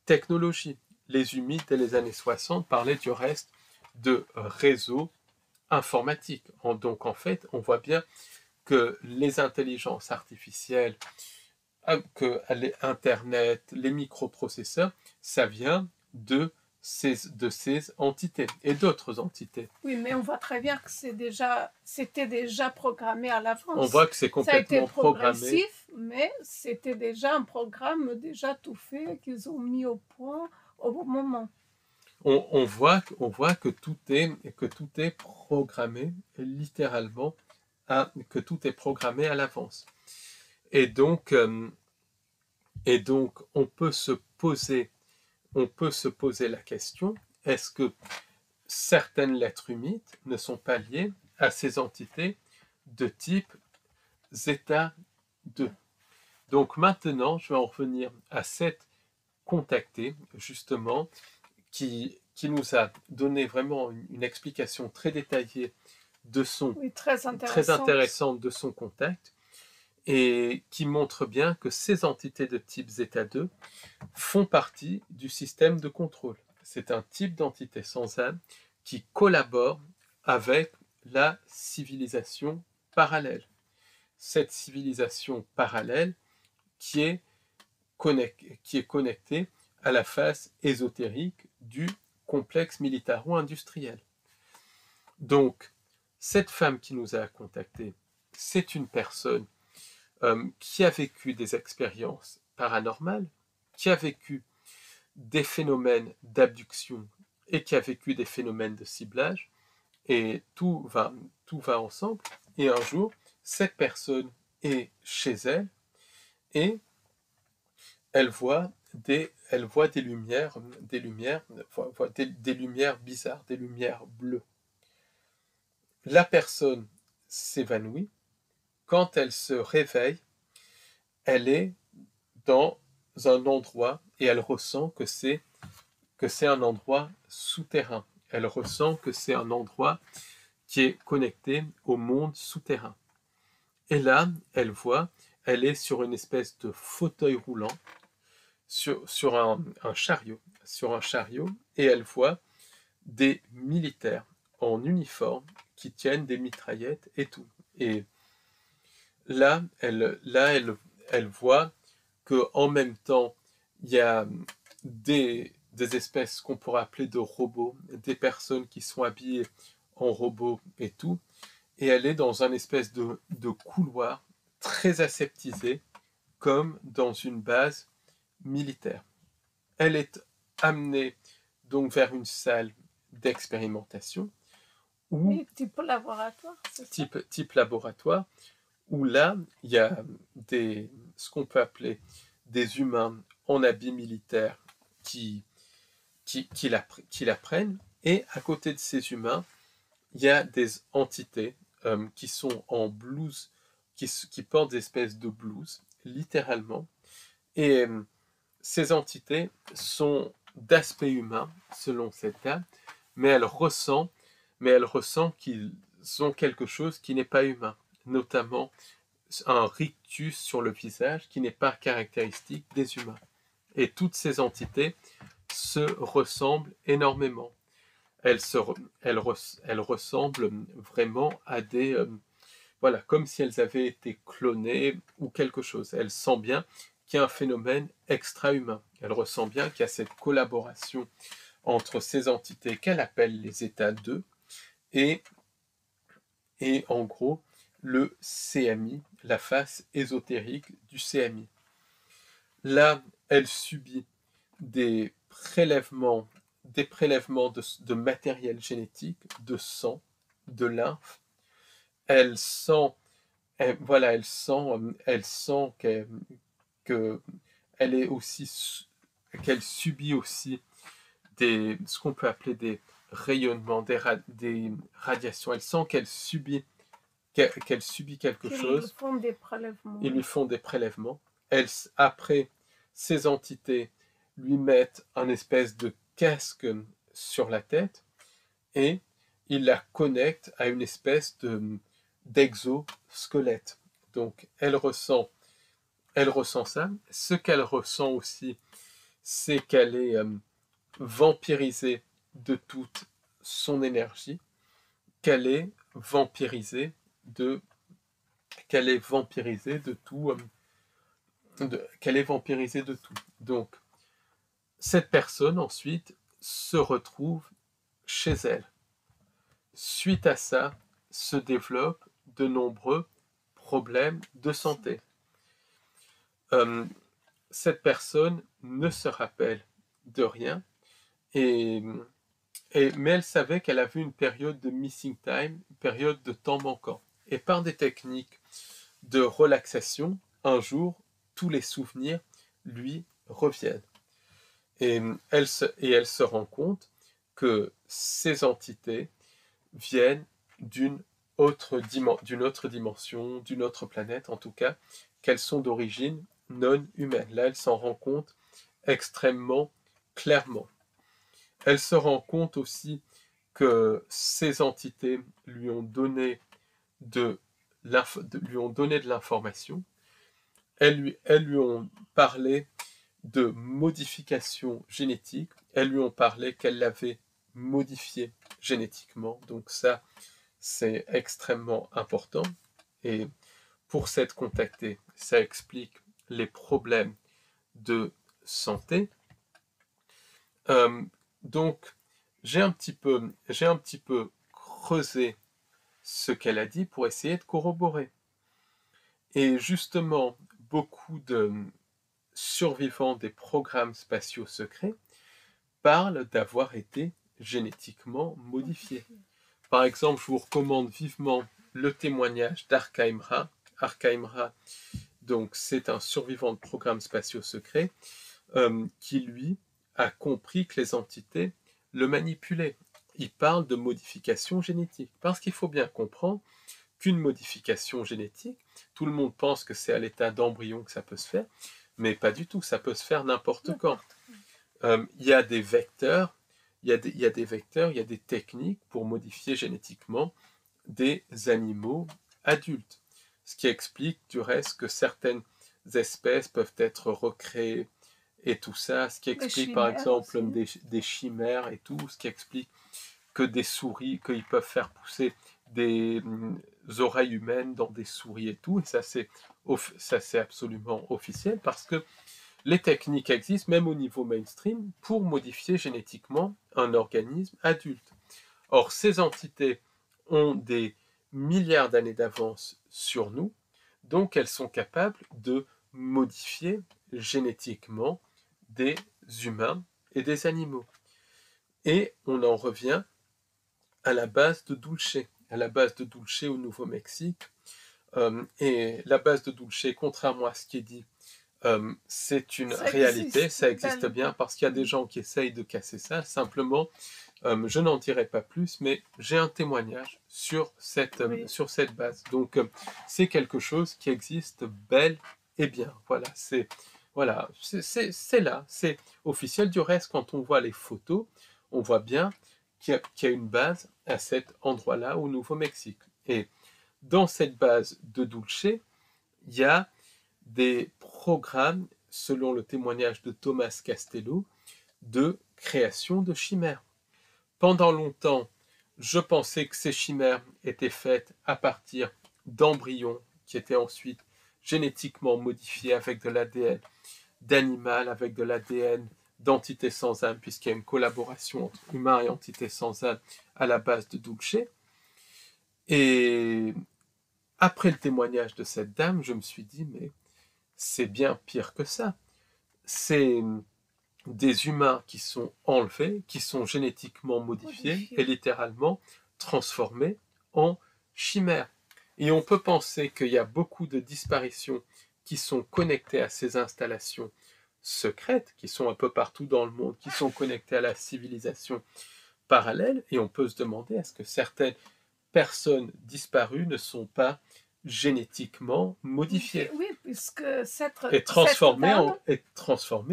technologie. Les humites dès les années 60 parlaient du reste de réseaux informatiques. Donc en fait, on voit bien que les intelligences artificielles, que Internet, les microprocesseurs, ça vient de ces entités et d'autres entités. Oui, mais on voit très bien que c'était déjà programmé à l'avance. On voit que c'est complètement progressif, mais c'était déjà un programme déjà tout fait qu'ils ont mis au point au bon moment. On voit que tout est programmé littéralement, que tout est programmé à l'avance. Et donc on peut se poser la question, est-ce que certaines lettres humides ne sont pas liées à ces entités de type zeta 2. Donc maintenant, je vais en revenir à cette contactée, justement, qui nous a donné vraiment une explication très détaillée de son, Oui, très très intéressante. intéressante de son contact, et qui montre bien que ces entités de type zeta 2 font partie du système de contrôle. C'est un type d'entité sans âme qui collabore avec la civilisation parallèle. Cette civilisation parallèle qui est connectée à la face ésotérique du complexe militaro-industriel. Donc, cette femme qui nous a contactés, c'est une personne qui a vécu des expériences paranormales, qui a vécu des phénomènes d'abduction et qui a vécu des phénomènes de ciblage, et tout va ensemble. Et un jour, cette personne est chez elle et elle voit des lumières, des lumières bizarres, des lumières bleues. La personne s'évanouit. Quand elle se réveille, elle est dans un endroit et elle ressent que c'est un endroit souterrain. Elle ressent que c'est un endroit qui est connecté au monde souterrain. Et là, elle est sur une espèce de fauteuil roulant, sur un chariot, et elle voit des militaires en uniforme qui tiennent des mitraillettes et tout. Et là, elle voit qu'en même temps, il y a des espèces qu'on pourrait appeler de robots, des personnes qui sont habillées en robots et tout, et elle est dans un espèce de couloir très aseptisé, comme dans une base militaire. Elle est amenée donc vers une salle d'expérimentation, Oui, type laboratoire, c'est ça? type laboratoire, où là, il y a ce qu'on peut appeler des humains en habit militaire qui la prennent, et à côté de ces humains, il y a des entités qui sont en blouse, qui portent des espèces de blouses, littéralement, et ces entités sont d'aspect humain, selon cette dame, mais elle ressent qu'ils ont quelque chose qui n'est pas humain, notamment un rictus sur le visage qui n'est pas caractéristique des humains. Et toutes ces entités se ressemblent énormément. Elles ressemblent vraiment à des... voilà, comme si elles avaient été clonées ou quelque chose. Elle sent bien qu'il y a un phénomène extra-humain. Elle ressent bien qu'il y a cette collaboration entre ces entités qu'elle appelle les états 2 et en gros le CMI, la face ésotérique du CMI. Là, elle subit des prélèvements de matériel génétique, de sang, de lymphe. Elle sent qu'elle subit aussi ce qu'on peut appeler des rayonnements, des radiations. Elle sent qu'elle subit quelque chose. Ils lui font des prélèvements. Après, ces entités lui mettent un espèce de casque sur la tête et ils la connectent à une espèce d'exosquelette. Donc, elle ressent ça. Ce qu'elle ressent aussi, c'est qu'elle est vampirisée de toute son énergie, qu'elle est vampirisée de tout. Qu'elle est vampirisée de tout. Donc, cette personne, ensuite, se retrouve chez elle. Suite à ça, se développent de nombreux problèmes de santé. Cette personne ne se rappelle de rien, mais elle savait qu'elle avait une période de missing time, une période de temps manquant. Et par des techniques de relaxation, un jour, tous les souvenirs lui reviennent. Et elle se rend compte que ces entités viennent d'une autre dimension, d'une autre planète en tout cas, qu'elles sont d'origine non humaine. Là, elle s'en rend compte extrêmement clairement. Elle se rend compte aussi que ces entités lui ont donné de l'information. Elles lui ont parlé de modification génétique. Elles lui ont parlé qu'elle l'avait modifié génétiquement. Donc ça, c'est extrêmement important. Et pour s'être contacté, ça explique les problèmes de santé. Donc, j'ai un petit peu creusé ce qu'elle a dit pour essayer de corroborer. Et justement, beaucoup de survivants des programmes spatiaux secrets parlent d'avoir été génétiquement modifiés. Par exemple, je vous recommande vivement le témoignage d'Arkaimra. Arkaimra, donc, c'est un survivant de programmes spatiaux secrets qui, lui, a compris que les entités le manipulaient. Il parle de modification génétique, parce qu'il faut bien comprendre qu'une modification génétique, tout le monde pense que c'est à l'état d'embryon que ça peut se faire, mais pas du tout, ça peut se faire n'importe quand. Il y a des vecteurs, il y a des techniques pour modifier génétiquement des animaux adultes. Ce qui explique du reste que certaines espèces peuvent être recréées et tout ça, ce qui explique par exemple des chimères et tout, ce qui explique que des souris, qu'ils peuvent faire pousser des oreilles humaines dans des souris et tout, et ça c'est absolument officiel parce que les techniques existent même au niveau mainstream pour modifier génétiquement un organisme adulte. Or, ces entités ont des milliards d'années d'avance sur nous, donc elles sont capables de modifier génétiquement des humains et des animaux. Et on en revient à la base de Dulce, au Nouveau-Mexique. Et la base de Dulce, contrairement à ce qui est dit, c'est une réalité, ça existe bien, parce qu'il y a des gens qui essayent de casser ça. Simplement, je n'en dirai pas plus, mais j'ai un témoignage sur cette base. Donc, c'est quelque chose qui existe bel et bien. Voilà, c'est là, c'est officiel. Du reste, quand on voit les photos, on voit bien qu'il y a une base à cet endroit-là, au Nouveau-Mexique. Et dans cette base de Dulce, il y a des programmes, selon le témoignage de Thomas Castello, de création de chimères. Pendant longtemps, je pensais que ces chimères étaient faites à partir d'embryons qui étaient ensuite génétiquement modifiés avec de l'ADN d'animal, avec de l'ADN d'entités sans âme, puisqu'il y a une collaboration entre humains et entités sans âme à la base de Dulce. Et après le témoignage de cette dame, je me suis dit, mais c'est bien pire que ça. C'est des humains qui sont enlevés, qui sont génétiquement modifiés et littéralement transformés en chimères. Et on peut penser qu'il y a beaucoup de disparitions qui sont connectées à ces installations secrètes, qui sont un peu partout dans le monde, qui sont connectées à la civilisation parallèle, et on peut se demander est-ce que certaines personnes disparues ne sont pas génétiquement modifiées. Oui, puisque transformée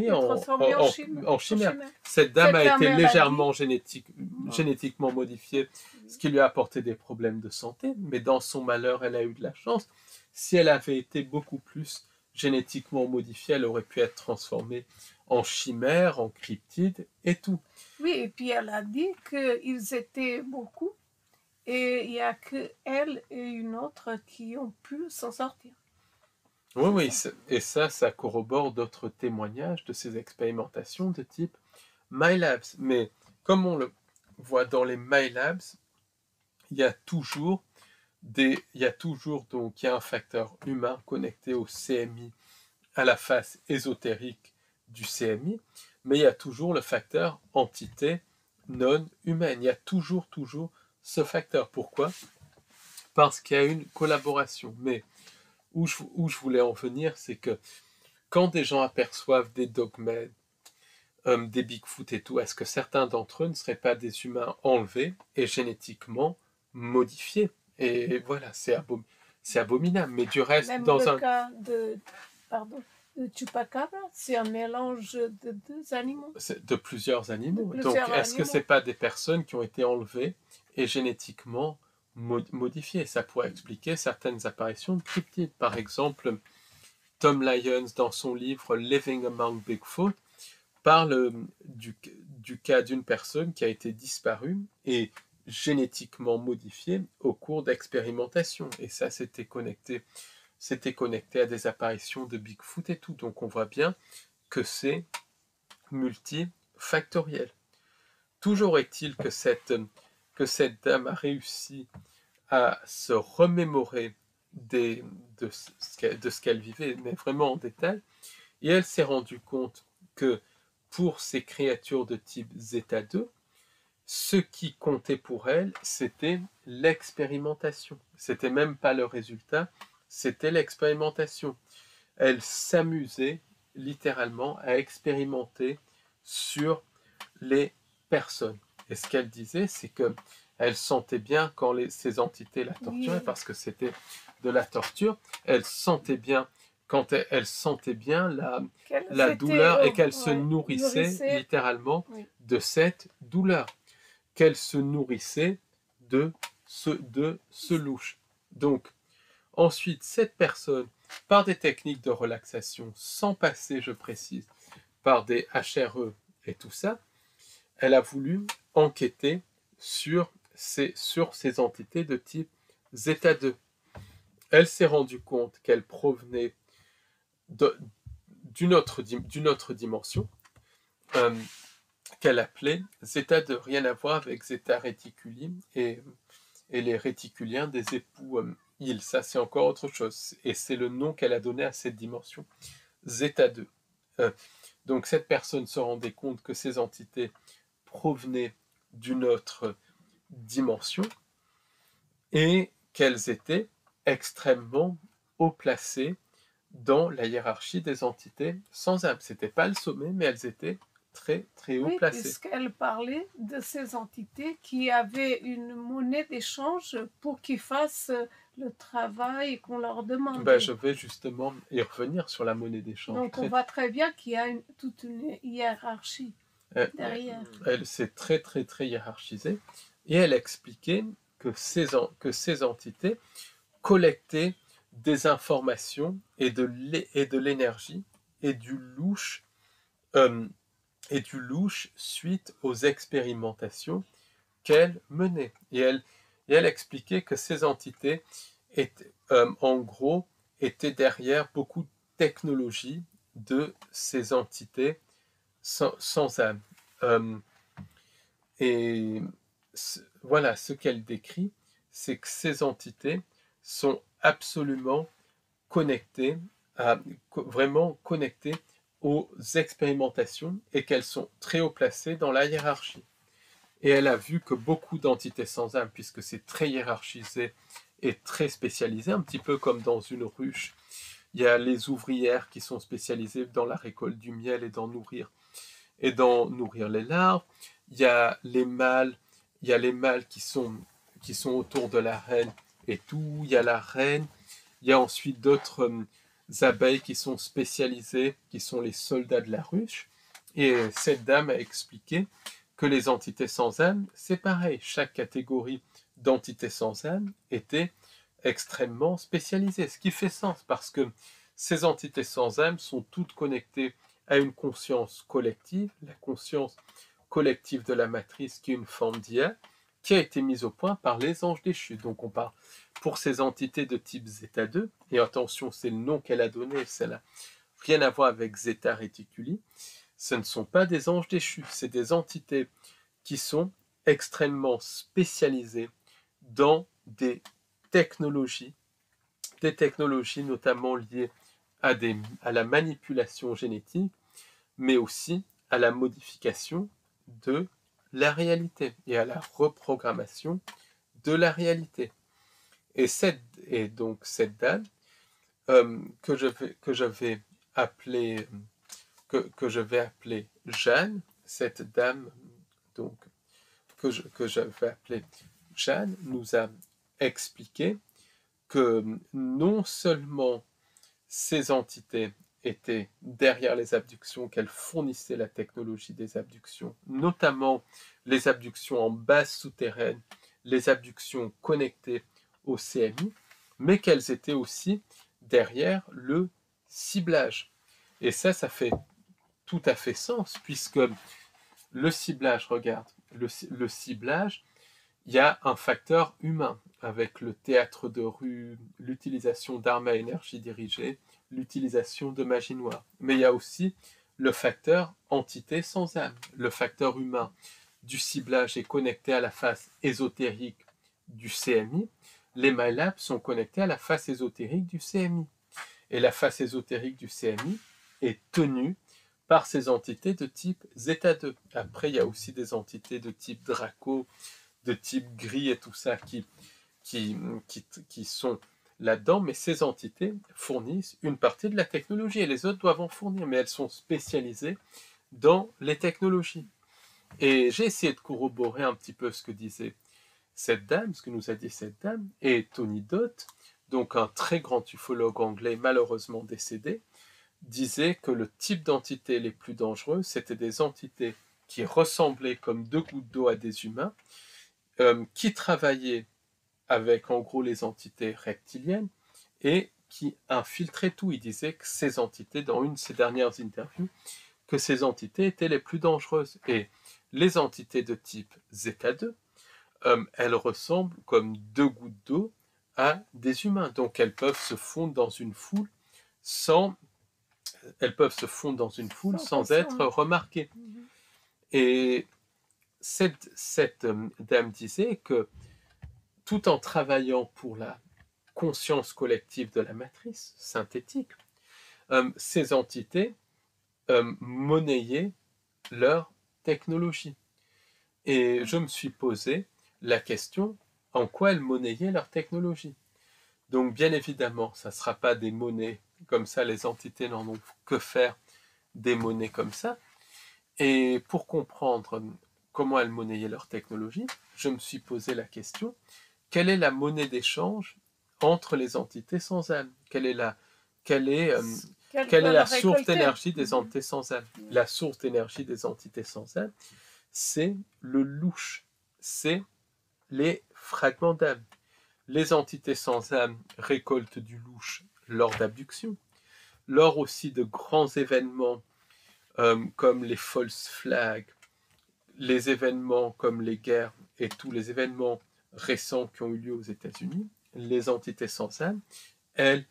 en chimère. Cette dame a été légèrement génétiquement modifiée, ce qui lui a apporté des problèmes de santé, mais dans son malheur, elle a eu de la chance. Si elle avait été beaucoup plus génétiquement modifiée, elle aurait pu être transformée en chimère, en cryptide et tout. Oui, et puis elle a dit qu'ils étaient beaucoup. Et il n'y a qu'elle et une autre qui ont pu s'en sortir. Oui, et ça corrobore d'autres témoignages de ces expérimentations de type MyLabs. Mais comme on le voit dans les MyLabs, il y a toujours un facteur humain connecté au CMI, à la face ésotérique du CMI, mais il y a toujours le facteur entité non humaine. Il y a toujours ce facteur. Pourquoi ? Parce qu'il y a une collaboration. Mais où je voulais en venir, c'est que quand des gens aperçoivent des dogmènes des Bigfoot et tout, est-ce que certains d'entre eux ne seraient pas des humains enlevés et génétiquement modifiés? Et voilà, c'est abominable. Mais du reste, Même dans le un... cas pardon, de Chupacabra, c'est un mélange de deux animaux, de plusieurs de animaux. Donc, plusieurs est-ce que c'est animaux. pas des personnes qui ont été enlevées et génétiquement modifiées? Ça pourrait expliquer certaines apparitions de cryptides. Par exemple, Tom Lyons, dans son livre Living Among Bigfoot, parle du cas d'une personne qui a été disparue et génétiquement modifiée au cours d'expérimentation. Et ça, c'était connecté à des apparitions de Bigfoot et tout. Donc on voit bien que c'est multifactoriel. Toujours est-il que cette dame a réussi à se remémorer de ce qu'elle vivait, mais vraiment en détail, et elle s'est rendue compte que pour ces créatures de type Zeta 2, ce qui comptait pour elle, c'était l'expérimentation. C'était même pas le résultat, c'était l'expérimentation. Elle s'amusait littéralement à expérimenter sur les personnes. Et ce qu'elle disait, c'est que elle sentait bien quand ces entités la torturaient, Oui. parce que c'était de la torture, elle sentait bien quand elle sentait bien la douleur et qu'elle se nourrissait littéralement oui. de cette douleur, qu'elle se nourrissait de ce louche. Donc, ensuite, cette personne, par des techniques de relaxation, sans passer, je précise, par des HRE et tout ça, elle a voulu enquêter sur ces entités de type Zeta 2. Elle s'est rendue compte qu'elles provenaient d'une autre dimension qu'elle appelait Zeta 2, rien à voir avec Zeta Reticuli et les réticuliens des époux Hill. Ça, c'est encore autre chose. Et c'est le nom qu'elle a donné à cette dimension, Zeta 2. Donc cette personne se rendait compte que ces entités provenaient d'une autre dimension et qu'elles étaient extrêmement haut placées dans la hiérarchie des entités sans âme. C'était pas le sommet, mais elles étaient très très haut placées. Oui, puisqu'elle parlait de ces entités qui avaient une monnaie d'échange pour qu'ils fassent le travail qu'on leur demandait. Je vais justement y revenir sur la monnaie d'échange. Donc on voit très bien qu'il y a toute une hiérarchie derrière. C'est très très très hiérarchisé. Et elle expliquait que ces entités collectaient des informations et de l'énergie et du louche suite aux expérimentations qu'elle menait. Et elle expliquait que ces entités étaient, en gros, étaient derrière beaucoup de technologies de ces entités sans âme. Et voilà, ce qu'elle décrit, c'est que ces entités sont absolument connectées, vraiment connectées aux expérimentations et qu'elles sont très haut placées dans la hiérarchie. Et elle a vu que beaucoup d'entités sans âme, puisque c'est très hiérarchisé et très spécialisé, un petit peu comme dans une ruche, il y a les ouvrières qui sont spécialisées dans la récolte du miel et d'en nourrir les larves. Il y a les mâles qui sont autour de la reine et tout. Il y a la reine. Il y a ensuite d'autres abeilles qui sont spécialisées, qui sont les soldats de la ruche. Et cette dame a expliqué que les entités sans âme, c'est pareil. Chaque catégorie d'entités sans âme était extrêmement spécialisée, ce qui fait sens parce que ces entités sans âme sont toutes connectées à une conscience collective, la conscience collective de la matrice qui est une forme d'IA, qui a été mise au point par les anges déchus. Donc on parle pour ces entités de type Zeta 2, et attention, c'est le nom qu'elle a donné, ça n'a rien à voir avec Zeta Reticuli, ce ne sont pas des anges déchus, c'est des entités qui sont extrêmement spécialisées dans des technologies notamment liées à la manipulation génétique, mais aussi à la modification de la réalité et à la reprogrammation de la réalité. Et donc cette dame que je vais appeler que je vais appeler Jeanne, cette dame donc, que je vais appeler Jeanne, nous a expliqué que non seulement ces entités étaient derrière les abductions, qu'elles fournissaient la technologie des abductions, notamment les abductions en base souterraine, les abductions connectées au CMI, mais qu'elles étaient aussi derrière le ciblage. Et ça fait tout à fait sens, puisque le ciblage, regarde, le ciblage, il y a un facteur humain avec le théâtre de rue, l'utilisation d'armes à énergie dirigée, l'utilisation de magie noire. Mais il y a aussi le facteur entité sans âme, le facteur humain du ciblage est connecté à la face ésotérique du CMI. Les MyLab sont connectés à la face ésotérique du CMI. Et la face ésotérique du CMI est tenue par ces entités de type Zeta 2. Après, il y a aussi des entités de type Draco, de type gris et tout ça qui sont là-dedans, mais ces entités fournissent une partie de la technologie et les autres doivent en fournir, mais elles sont spécialisées dans les technologies. Et j'ai essayé de corroborer un petit peu ce que disait cette dame, ce que nous a dit cette dame, et Tony Dodd, donc un très grand ufologue anglais malheureusement décédé, disait que le type d'entités les plus dangereuses, c'était des entités qui ressemblaient comme deux gouttes d'eau à des humains, qui travaillaient avec en gros les entités reptiliennes et qui infiltraient tout. Il disait que ces entités, dans une de ses dernières interviews, que ces entités étaient les plus dangereuses. Et les entités de type Zeta 2, elles ressemblent comme deux gouttes d'eau à des humains. Donc elles peuvent se fondre dans une foule sans être remarquées. Et cette dame disait que tout en travaillant pour la conscience collective de la matrice synthétique, ces entités monnayaient leur technologie. Et je me suis posé la question, en quoi elles monnayaient leur technologie? Donc bien évidemment, ça ne sera pas des monnaies comme ça, les entités n'en ont que faire des monnaies comme ça. Et pour comprendre comment elles monnayaient leur technologie, je me suis posé la question, quelle est la monnaie d'échange entre les entités sans âme? Quelle est la source d'énergie des entités sans âme? La source d'énergie des entités sans âme, c'est le louche, c'est les fragments d'âme. Les entités sans âme récoltent du louche lors d'abduction, lors aussi de grands événements comme les false flags, les événements comme les guerres et tous les événements récents qui ont eu lieu aux États-Unis. Les entités sans âme, elles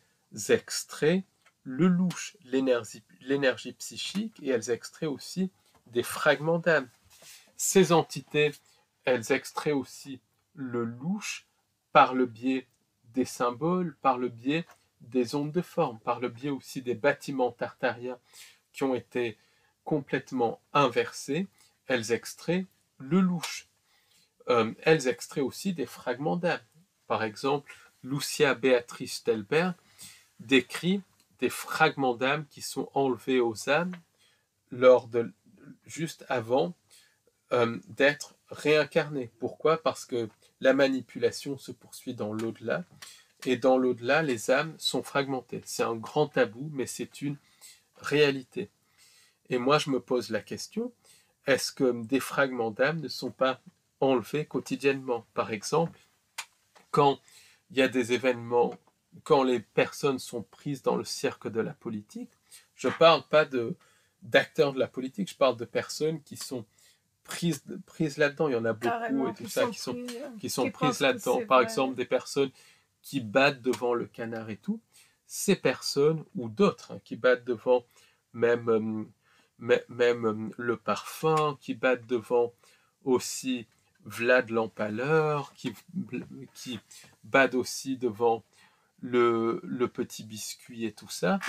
extraient le louche, l'énergie psychique, et elles extraient aussi des fragments d'âme. Ces entités, elles extraient aussi le louche par le biais des symboles, par le biais des ondes de forme, par le biais aussi des bâtiments tartariens qui ont été complètement inversés. Elles extraient le louche. Elles extraient aussi des fragments d'âme. Par exemple, Lucia Beatrice Stelberg décrit des fragments d'âme qui sont enlevés aux âmes juste avant d'être réincarnés. Pourquoi? Parce que la manipulation se poursuit dans l'au-delà, et dans l'au-delà, les âmes sont fragmentées. C'est un grand tabou, mais c'est une réalité. Et moi, je me pose la question, est-ce que des fragments d'âme ne sont pas enlevés quotidiennement? Par exemple, quand il y a des événements, quand les personnes sont prises dans le cercle de la politique, je ne parle pas d'acteurs de la politique, je parle de personnes qui sont prises là-dedans. Il y en a beaucoup et tout ça qui sont prises là-dedans. Par exemple, des personnes qui battent devant le canard et tout. Ces personnes, ou d'autres, qui battent devant même le parfum, qui battent devant aussi Vlad l'Empaleur, qui battent aussi devant le petit biscuit et tout ça.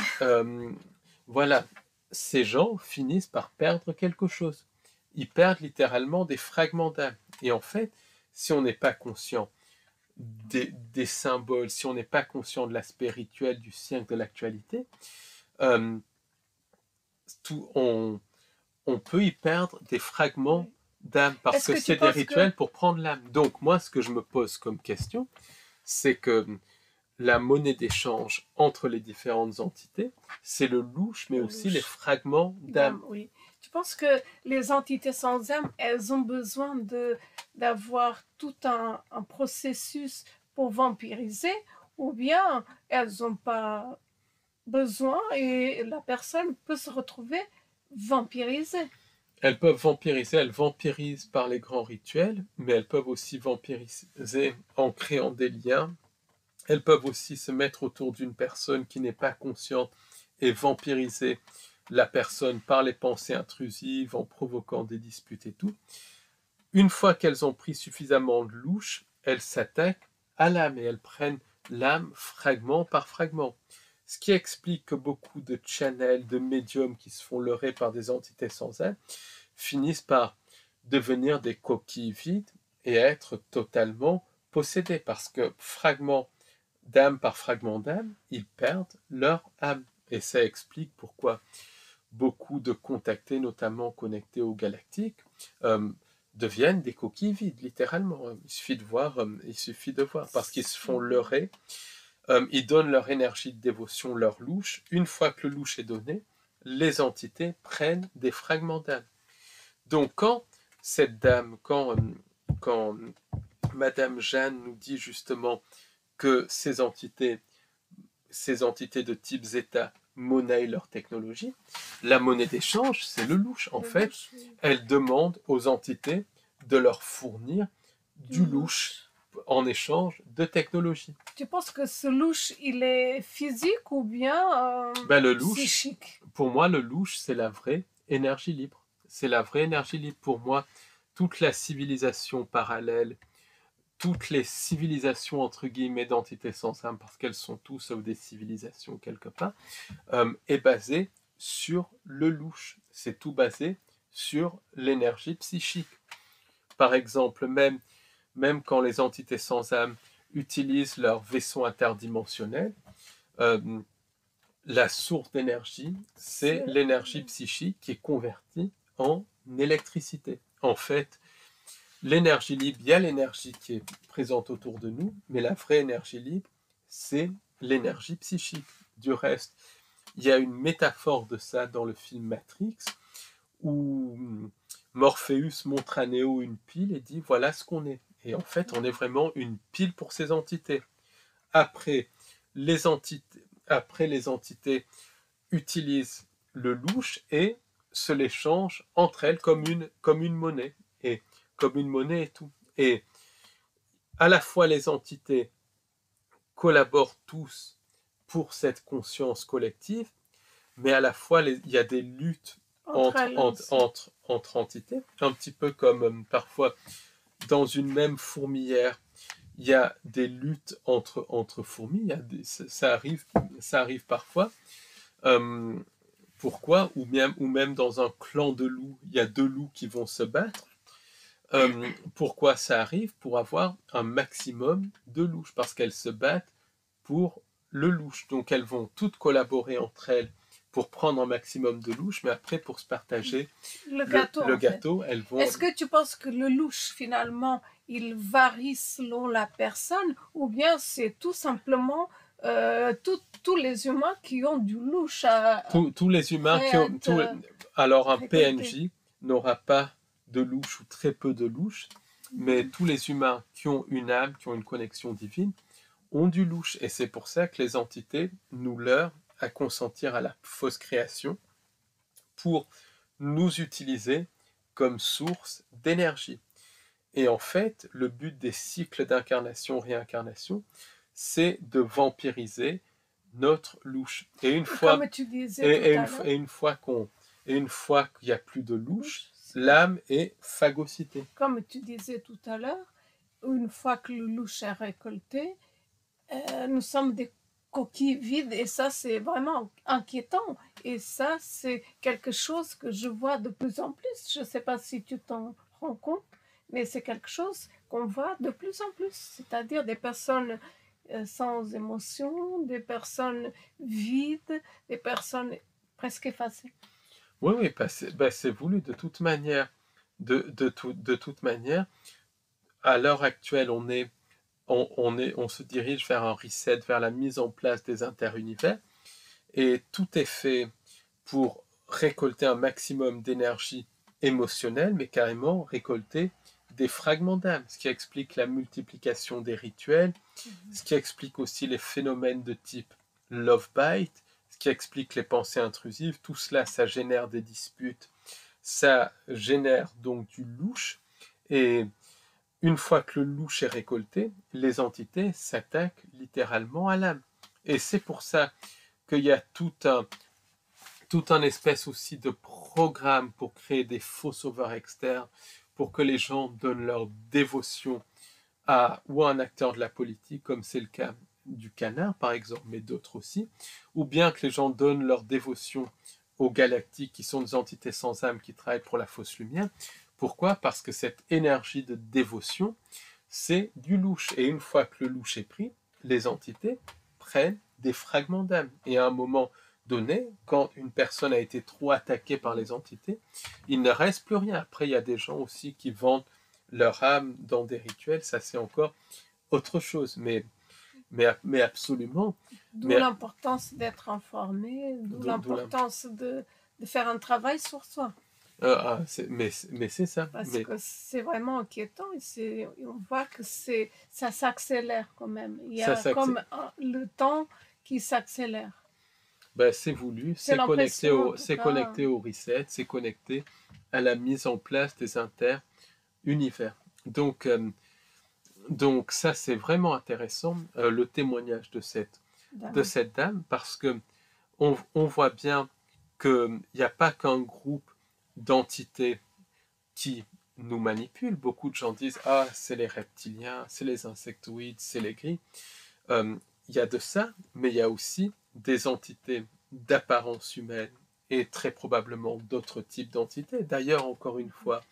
Voilà, ces gens finissent par perdre quelque chose. Ils perdent littéralement des fragments d'âme. Et en fait, si on n'est pas conscient des symboles, si on n'est pas conscient de l'aspect rituel du siècle de l'actualité, on peut y perdre des fragments Oui. d'âme parce Est-ce que que tu c'est des penses rituels que... pour prendre l'âme. Donc moi, ce que je me pose comme question, c'est que la monnaie d'échange entre les différentes entités, c'est le louche, mais Le aussi les louche. fragments d'âme. D'âme, oui. Tu penses que les entités sans âme, elles ont besoin d'avoir tout un processus pour vampiriser, ou bien elles n'ont pas besoin et la personne peut se retrouver vampirisée? Elles peuvent vampiriser, elles vampirisent par les grands rituels, mais elles peuvent aussi vampiriser en créant des liens. Elles peuvent aussi se mettre autour d'une personne qui n'est pas consciente et vampiriser la personne par les pensées intrusives, en provoquant des disputes et tout. Une fois qu'elles ont pris suffisamment de louche, elles s'attaquent à l'âme et elles prennent l'âme fragment par fragment. Ce qui explique que beaucoup de channels, de médiums qui se font leurrer par des entités sans âme finissent par devenir des coquilles vides et être totalement possédés parce que fragment d'âme par fragment d'âme, ils perdent leur âme. Et ça explique pourquoi beaucoup de contactés, notamment connectés au galactique, deviennent des coquilles vides, littéralement. Il suffit de voir, parce qu'ils se font leurrer. Ils donnent leur énergie de dévotion, leur louche. Une fois que le louche est donné, les entités prennent des fragments d'âme. Donc quand cette dame, quand Madame Jeanne nous dit justement que ces entités de type zeta monnaient leur technologie, la monnaie d'échange, c'est le louche. En fait, elle demande aux entités de leur fournir du louche en échange de technologie. Tu penses que ce louche, il est physique ou bien Le louche, psychique? pour moi, le louche, c'est la vraie énergie libre. C'est la vraie énergie libre. Pour moi, toute la civilisation parallèle, toutes les civilisations entre guillemets d'entités sans âme, parce qu'elles sont tous sauf des civilisations quelque part, est basée sur le louche. C'est tout basé sur l'énergie psychique. Par exemple, même quand les entités sans âme utilisent leur vaisseau interdimensionnel, la source d'énergie, c'est l'énergie psychique qui est convertie en électricité. En fait, l'énergie libre, il y a l'énergie qui est présente autour de nous, mais la vraie énergie libre, c'est l'énergie psychique. Du reste, il y a une métaphore de ça dans le film Matrix, où Morpheus montre à Neo une pile et dit « voilà ce qu'on est ». Et en fait, on est vraiment une pile pour ces entités. Après, les entités utilisent le louche et se l'échangent entre elles comme une monnaie. Et comme une monnaie et tout. Et à la fois les entités collaborent tous pour cette conscience collective, mais à la fois il y a des luttes entre entités, un petit peu comme parfois dans une même fourmilière, il y a des luttes entre fourmis, ça arrive parfois. Pourquoi ou même dans un clan de loups, il y a deux loups qui vont se battre. Pourquoi ça arrive? Pour avoir un maximum de louches, parce qu'elles se battent pour le louche. Donc elles vont toutes collaborer entre elles pour prendre un maximum de louches, mais après pour se partager le gâteau, elles vont... Est-ce que tu penses que le louche, finalement, il varie selon la personne, ou bien c'est tout simplement tous les humains qui ont du louche tous les humains qui ont... Alors un PNJ n'aura pas de louche ou très peu de louche, mais tous les humains qui ont une âme, qui ont une connexion divine, ont du louche. Et c'est pour ça que les entités nous leurrent à consentir à la fausse création pour nous utiliser comme source d'énergie. Et en fait, le but des cycles d'incarnation-réincarnation, c'est de vampiriser notre louche. Et une fois, comme tu disais une fois qu'il n'y a plus de louche, l'âme est phagocytée. Comme tu disais tout à l'heure, une fois que le louche est récolté, nous sommes des coquilles vides et ça c'est vraiment inquiétant et ça c'est quelque chose que je vois de plus en plus. Je ne sais pas si tu t'en rends compte, mais c'est quelque chose qu'on voit de plus en plus, c'est-à-dire des personnes sans émotion, des personnes vides, des personnes presque effacées. Oui, oui, c'est voulu de toute manière. De toute manière, à l'heure actuelle, on se dirige vers un reset, vers la mise en place des interunivers, et tout est fait pour récolter un maximum d'énergie émotionnelle, mais carrément récolter des fragments d'âme, ce qui explique la multiplication des rituels, ce qui explique aussi les phénomènes de type love bite, ce qui explique les pensées intrusives. Tout cela, ça génère des disputes, ça génère donc du louche, et une fois que le louche est récolté, les entités s'attaquent littéralement à l'âme. Et c'est pour ça qu'il y a tout un espèce aussi de programme pour créer des faux sauveurs externes, pour que les gens donnent leur dévotion ou à un acteur de la politique, comme c'est le cas du canard par exemple, mais d'autres aussi, ou bien que les gens donnent leur dévotion aux galactiques, qui sont des entités sans âme qui travaillent pour la fausse lumière. Pourquoi? Parce que cette énergie de dévotion, c'est du louche. Et une fois que le louche est pris, les entités prennent des fragments d'âme. Et à un moment donné, quand une personne a été trop attaquée par les entités, il ne reste plus rien. Après, il y a des gens aussi qui vendent leur âme dans des rituels, ça c'est encore autre chose. Mais absolument. D'où Mais, l'importance d'être informé, d'où l'importance de faire un travail sur soi. mais c'est ça. Parce que c'est vraiment inquiétant. On voit que ça s'accélère quand même. Il y a comme le temps qui s'accélère. C'est voulu, c'est connecté au reset, c'est connecté à la mise en place des inter-univers. Donc ça, c'est vraiment intéressant, le témoignage de cette dame, parce que on voit bien qu'il n'y a pas qu'un groupe d'entités qui nous manipulent. Beaucoup de gens disent « Ah, c'est les reptiliens, c'est les insectoïdes, c'est les gris ». Il y a de ça, mais il y a aussi des entités d'apparence humaine et très probablement d'autres types d'entités. D'ailleurs, encore une fois,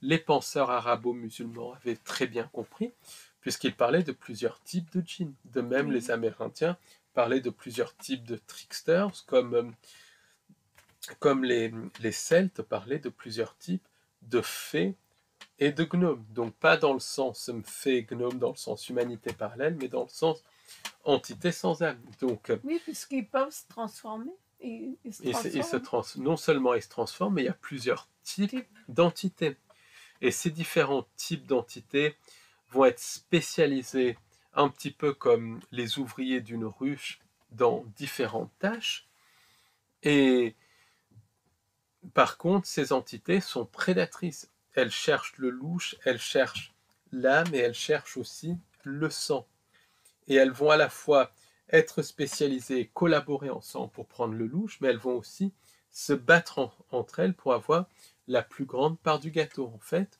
les penseurs arabo-musulmans avaient très bien compris, puisqu'ils parlaient de plusieurs types de djinns. De même, les Amérindiens parlaient de plusieurs types de tricksters, comme les Celtes parlaient de plusieurs types de fées et de gnomes. Donc pas dans le sens fée et gnome, dans le sens humanité parallèle, mais dans le sens entité sans âme. Donc, oui, puisqu'ils peuvent se transformer. Non seulement ils se transforment, mais il y a plusieurs types d'entités. Et ces différents types d'entités vont être spécialisés un petit peu comme les ouvriers d'une ruche dans différentes tâches. Et par contre, ces entités sont prédatrices. Elles cherchent le louche, elles cherchent l'âme et elles cherchent aussi le sang. Et elles vont à la fois être spécialisées et collaborer ensemble pour prendre le louche, mais elles vont aussi se battre entre elles pour avoir la plus grande part du gâteau. En fait,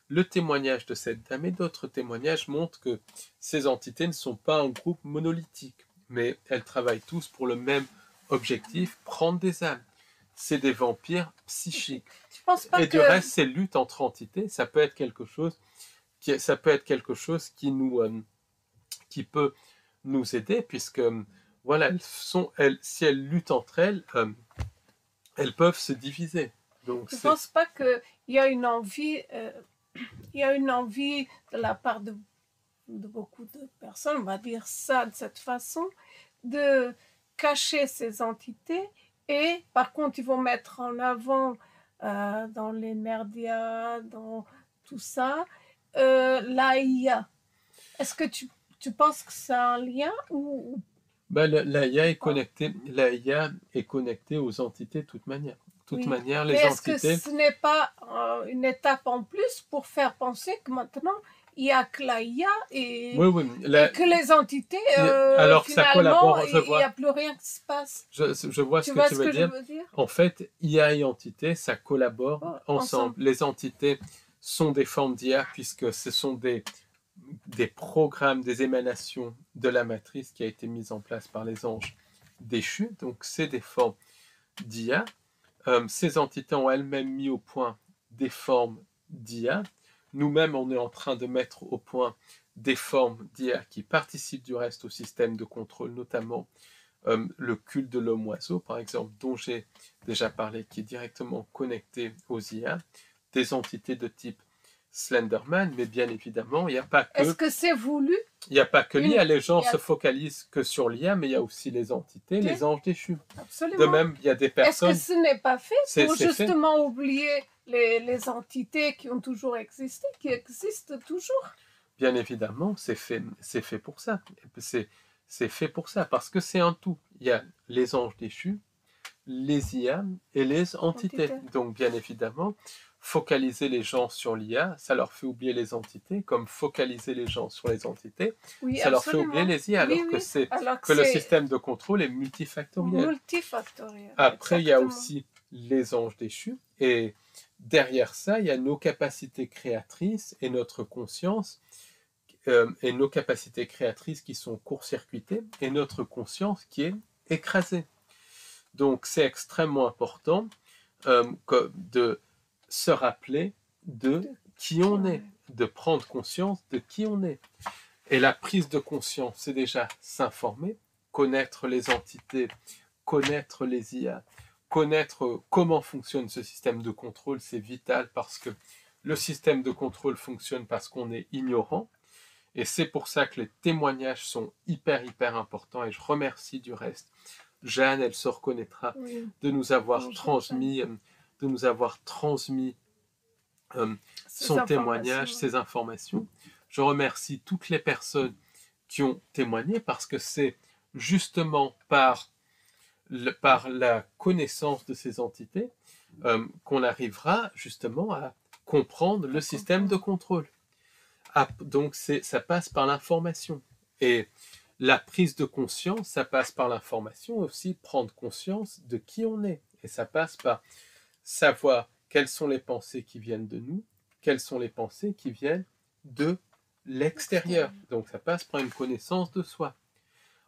le témoignage de cette dame et d'autres témoignages montrent que ces entités ne sont pas un groupe monolithique, mais elles travaillent tous pour le même objectif, prendre des âmes. C'est des vampires psychiques. Et du reste, ces luttes entre entités, ça peut être quelque chose qui peut nous aider, puisque voilà, si elles luttent entre elles, elles peuvent se diviser. Donc, je ne pense pas qu'il y a une envie, de la part de beaucoup de personnes, on va dire ça de cette façon, de cacher ces entités, et par contre ils vont mettre en avant dans les merdias, dans tout ça, l'AIA. Est-ce que tu penses que c'est un lien ou l'AIA est connectée aux entités de toute manière. Oui. Les mais entités... est-ce que ce n'est pas une étape en plus pour faire penser que maintenant il n'y a que l'AIA et que les entités, alors que finalement, il n'y a plus rien qui se passe. Je vois ce que tu veux dire. En fait, IA et entité, ça collabore ensemble. Les entités sont des formes d'IA puisque ce sont des programmes, des émanations de la matrice qui a été mise en place par les anges déchus. Donc, c'est des formes d'IA. Ces entités ont elles-mêmes mis au point des formes d'IA. Nous-mêmes, on est en train de mettre au point des formes d'IA qui participent du reste au système de contrôle, notamment le culte de l'homme-oiseau, par exemple, dont j'ai déjà parlé, qui est directement connecté aux IA, des entités de type Slenderman, mais bien évidemment, il n'y a pas que... Est-ce que c'est voulu? Il n'y a pas que Une- l'IA, les gens il y a- se focalisent que sur l'IA, mais il y a aussi les entités, les anges déchus. De Absolument. même, il y a des Est-ce que personnes... ce n'est pas fait C'est pour fait. justement oublier les entités qui ont toujours existé, qui existent toujours? Bien évidemment, c'est fait pour ça. C'est fait pour ça, parce que c'est un tout. Il y a les anges déchus, les IA et les entités. Donc, bien évidemment, focaliser les gens sur l'IA, ça leur fait oublier les entités, comme focaliser les gens sur les entités, Oui, ça leur fait absolument. oublier les IA, alors Oui, oui. que le système de contrôle est multifactoriel. Multifactoriel. Après, il y a exactement. aussi les anges déchus, et derrière ça, il y a nos capacités créatrices et notre conscience, et nos capacités créatrices qui sont court-circuitées, et notre conscience qui est écrasée. Donc, c'est extrêmement important de se rappeler de qui on est, de prendre conscience de qui on est. Et la prise de conscience, c'est déjà s'informer, connaître les entités, connaître les IA, connaître comment fonctionne ce système de contrôle, c'est vital parce que le système de contrôle fonctionne parce qu'on est ignorant. Et c'est pour ça que les témoignages sont hyper importants. Et je remercie du reste Jeanne, elle se reconnaîtra, de nous avoir transmis son témoignage, ses informations. Je remercie toutes les personnes qui ont témoigné parce que c'est justement par la connaissance de ces entités qu'on arrivera justement à comprendre le système de contrôle. Donc ça passe par l'information. Et la prise de conscience, ça passe par l'information, aussi prendre conscience de qui on est. Et ça passe par savoir quelles sont les pensées qui viennent de nous, quelles sont les pensées qui viennent de l'extérieur. Donc ça passe par une connaissance de soi.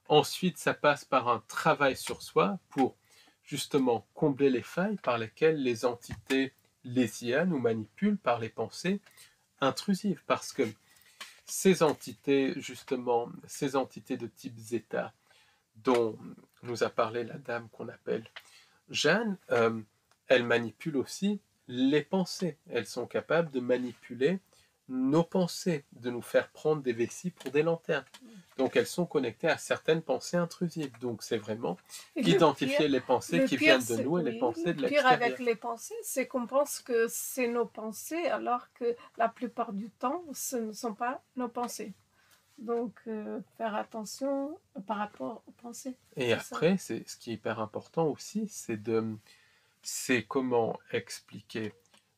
Ensuite, ça passe par un travail sur soi pour justement combler les failles par lesquelles les entités, les IA nous manipulent par les pensées intrusives. Parce que ces entités, justement, ces entités de type zeta, dont nous a parlé la dame qu'on appelle Jeanne, elles manipulent aussi les pensées. Elles sont capables de manipuler nos pensées, de nous faire prendre des vessies pour des lanternes. Donc elles sont connectées à certaines pensées intrusives. Donc c'est vraiment identifier les pensées qui viennent de nous et les pensées de l'extérieur. Le pire avec les pensées, c'est qu'on pense que c'est nos pensées, alors que la plupart du temps, ce ne sont pas nos pensées. Donc, faire attention par rapport aux pensées. Et après, ce qui est hyper important aussi, c'est comment expliquer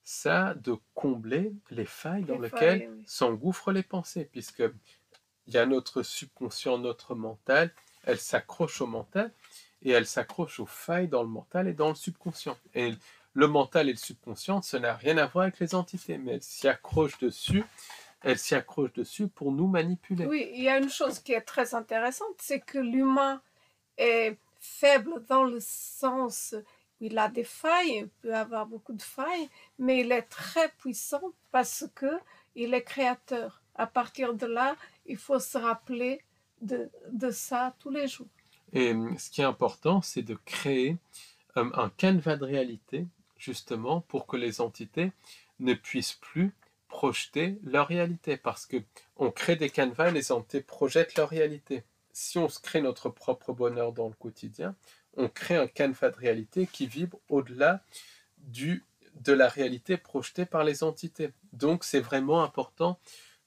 ça, de combler les failles dans lesquelles s'engouffrent les pensées, puisque il y a notre subconscient, notre mental, elle s'accroche au mental, et elle s'accroche aux failles dans le mental et dans le subconscient. Et le mental et le subconscient, ça n'a rien à voir avec les entités, mais elles s'y accrochent dessus. Elle s'y accroche dessus pour nous manipuler. Oui, il y a une chose qui est très intéressante, c'est que l'humain est faible dans le sens où il a des failles, il peut avoir beaucoup de failles, mais il est très puissant parce qu'il est créateur. À partir de là, il faut se rappeler de ça tous les jours. Et ce qui est important, c'est de créer un canevas de réalité, justement, pour que les entités ne puissent plus projeter leur réalité, parce que on crée des canevas et les entités projettent leur réalité. Si on se crée notre propre bonheur dans le quotidien, on crée un canevas de réalité qui vibre au-delà de la réalité projetée par les entités. Donc c'est vraiment important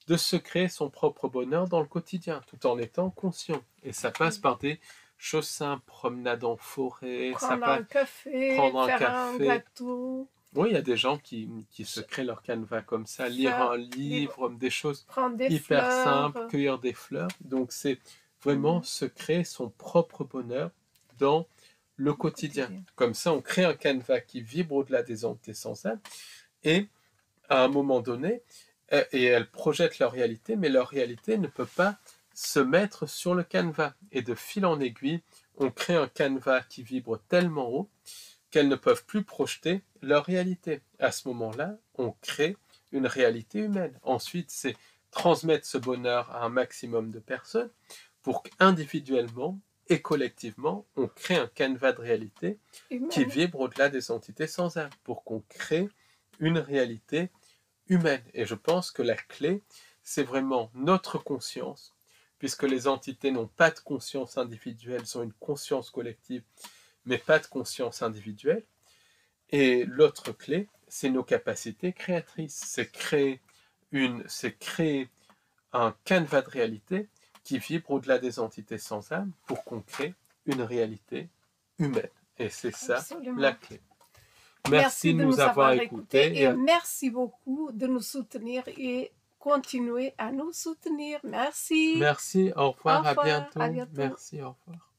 de se créer son propre bonheur dans le quotidien, tout en étant conscient. Et ça passe par des choses simples, promenade en forêt, prendre un café, faire un gâteau. Oui, il y a des gens qui se créent leur canevas comme ça, lire un livre, des choses hyper simples, cueillir des fleurs. Donc c'est vraiment se créer son propre bonheur dans le quotidien. Comme ça, on crée un canevas qui vibre au-delà des entités sensibles et à un moment donné, et elles projettent leur réalité, mais leur réalité ne peut pas se mettre sur le canevas. Et de fil en aiguille, on crée un canevas qui vibre tellement haut qu'elles ne peuvent plus projeter leur réalité. À ce moment-là, on crée une réalité humaine. Ensuite, c'est transmettre ce bonheur à un maximum de personnes pour qu'individuellement, et collectivement, on crée un canevas de réalité qui Humaine. vibre au-delà des entités sans âme, pour qu'on crée une réalité humaine. Et je pense que la clé, c'est vraiment notre conscience, puisque les entités n'ont pas de conscience individuelle, elles ont une conscience collective, mais pas de conscience individuelle. Et l'autre clé, c'est nos capacités créatrices, c'est créer un canevas de réalité qui vibre au-delà des entités sans âme pour qu'on crée une réalité humaine. Et c'est ça Absolument. la clé. Merci de nous avoir écoutés et à- merci beaucoup de nous soutenir et continuer à nous soutenir. Merci. Merci, au revoir, Au revoir, à bientôt. à bientôt. Merci, au revoir.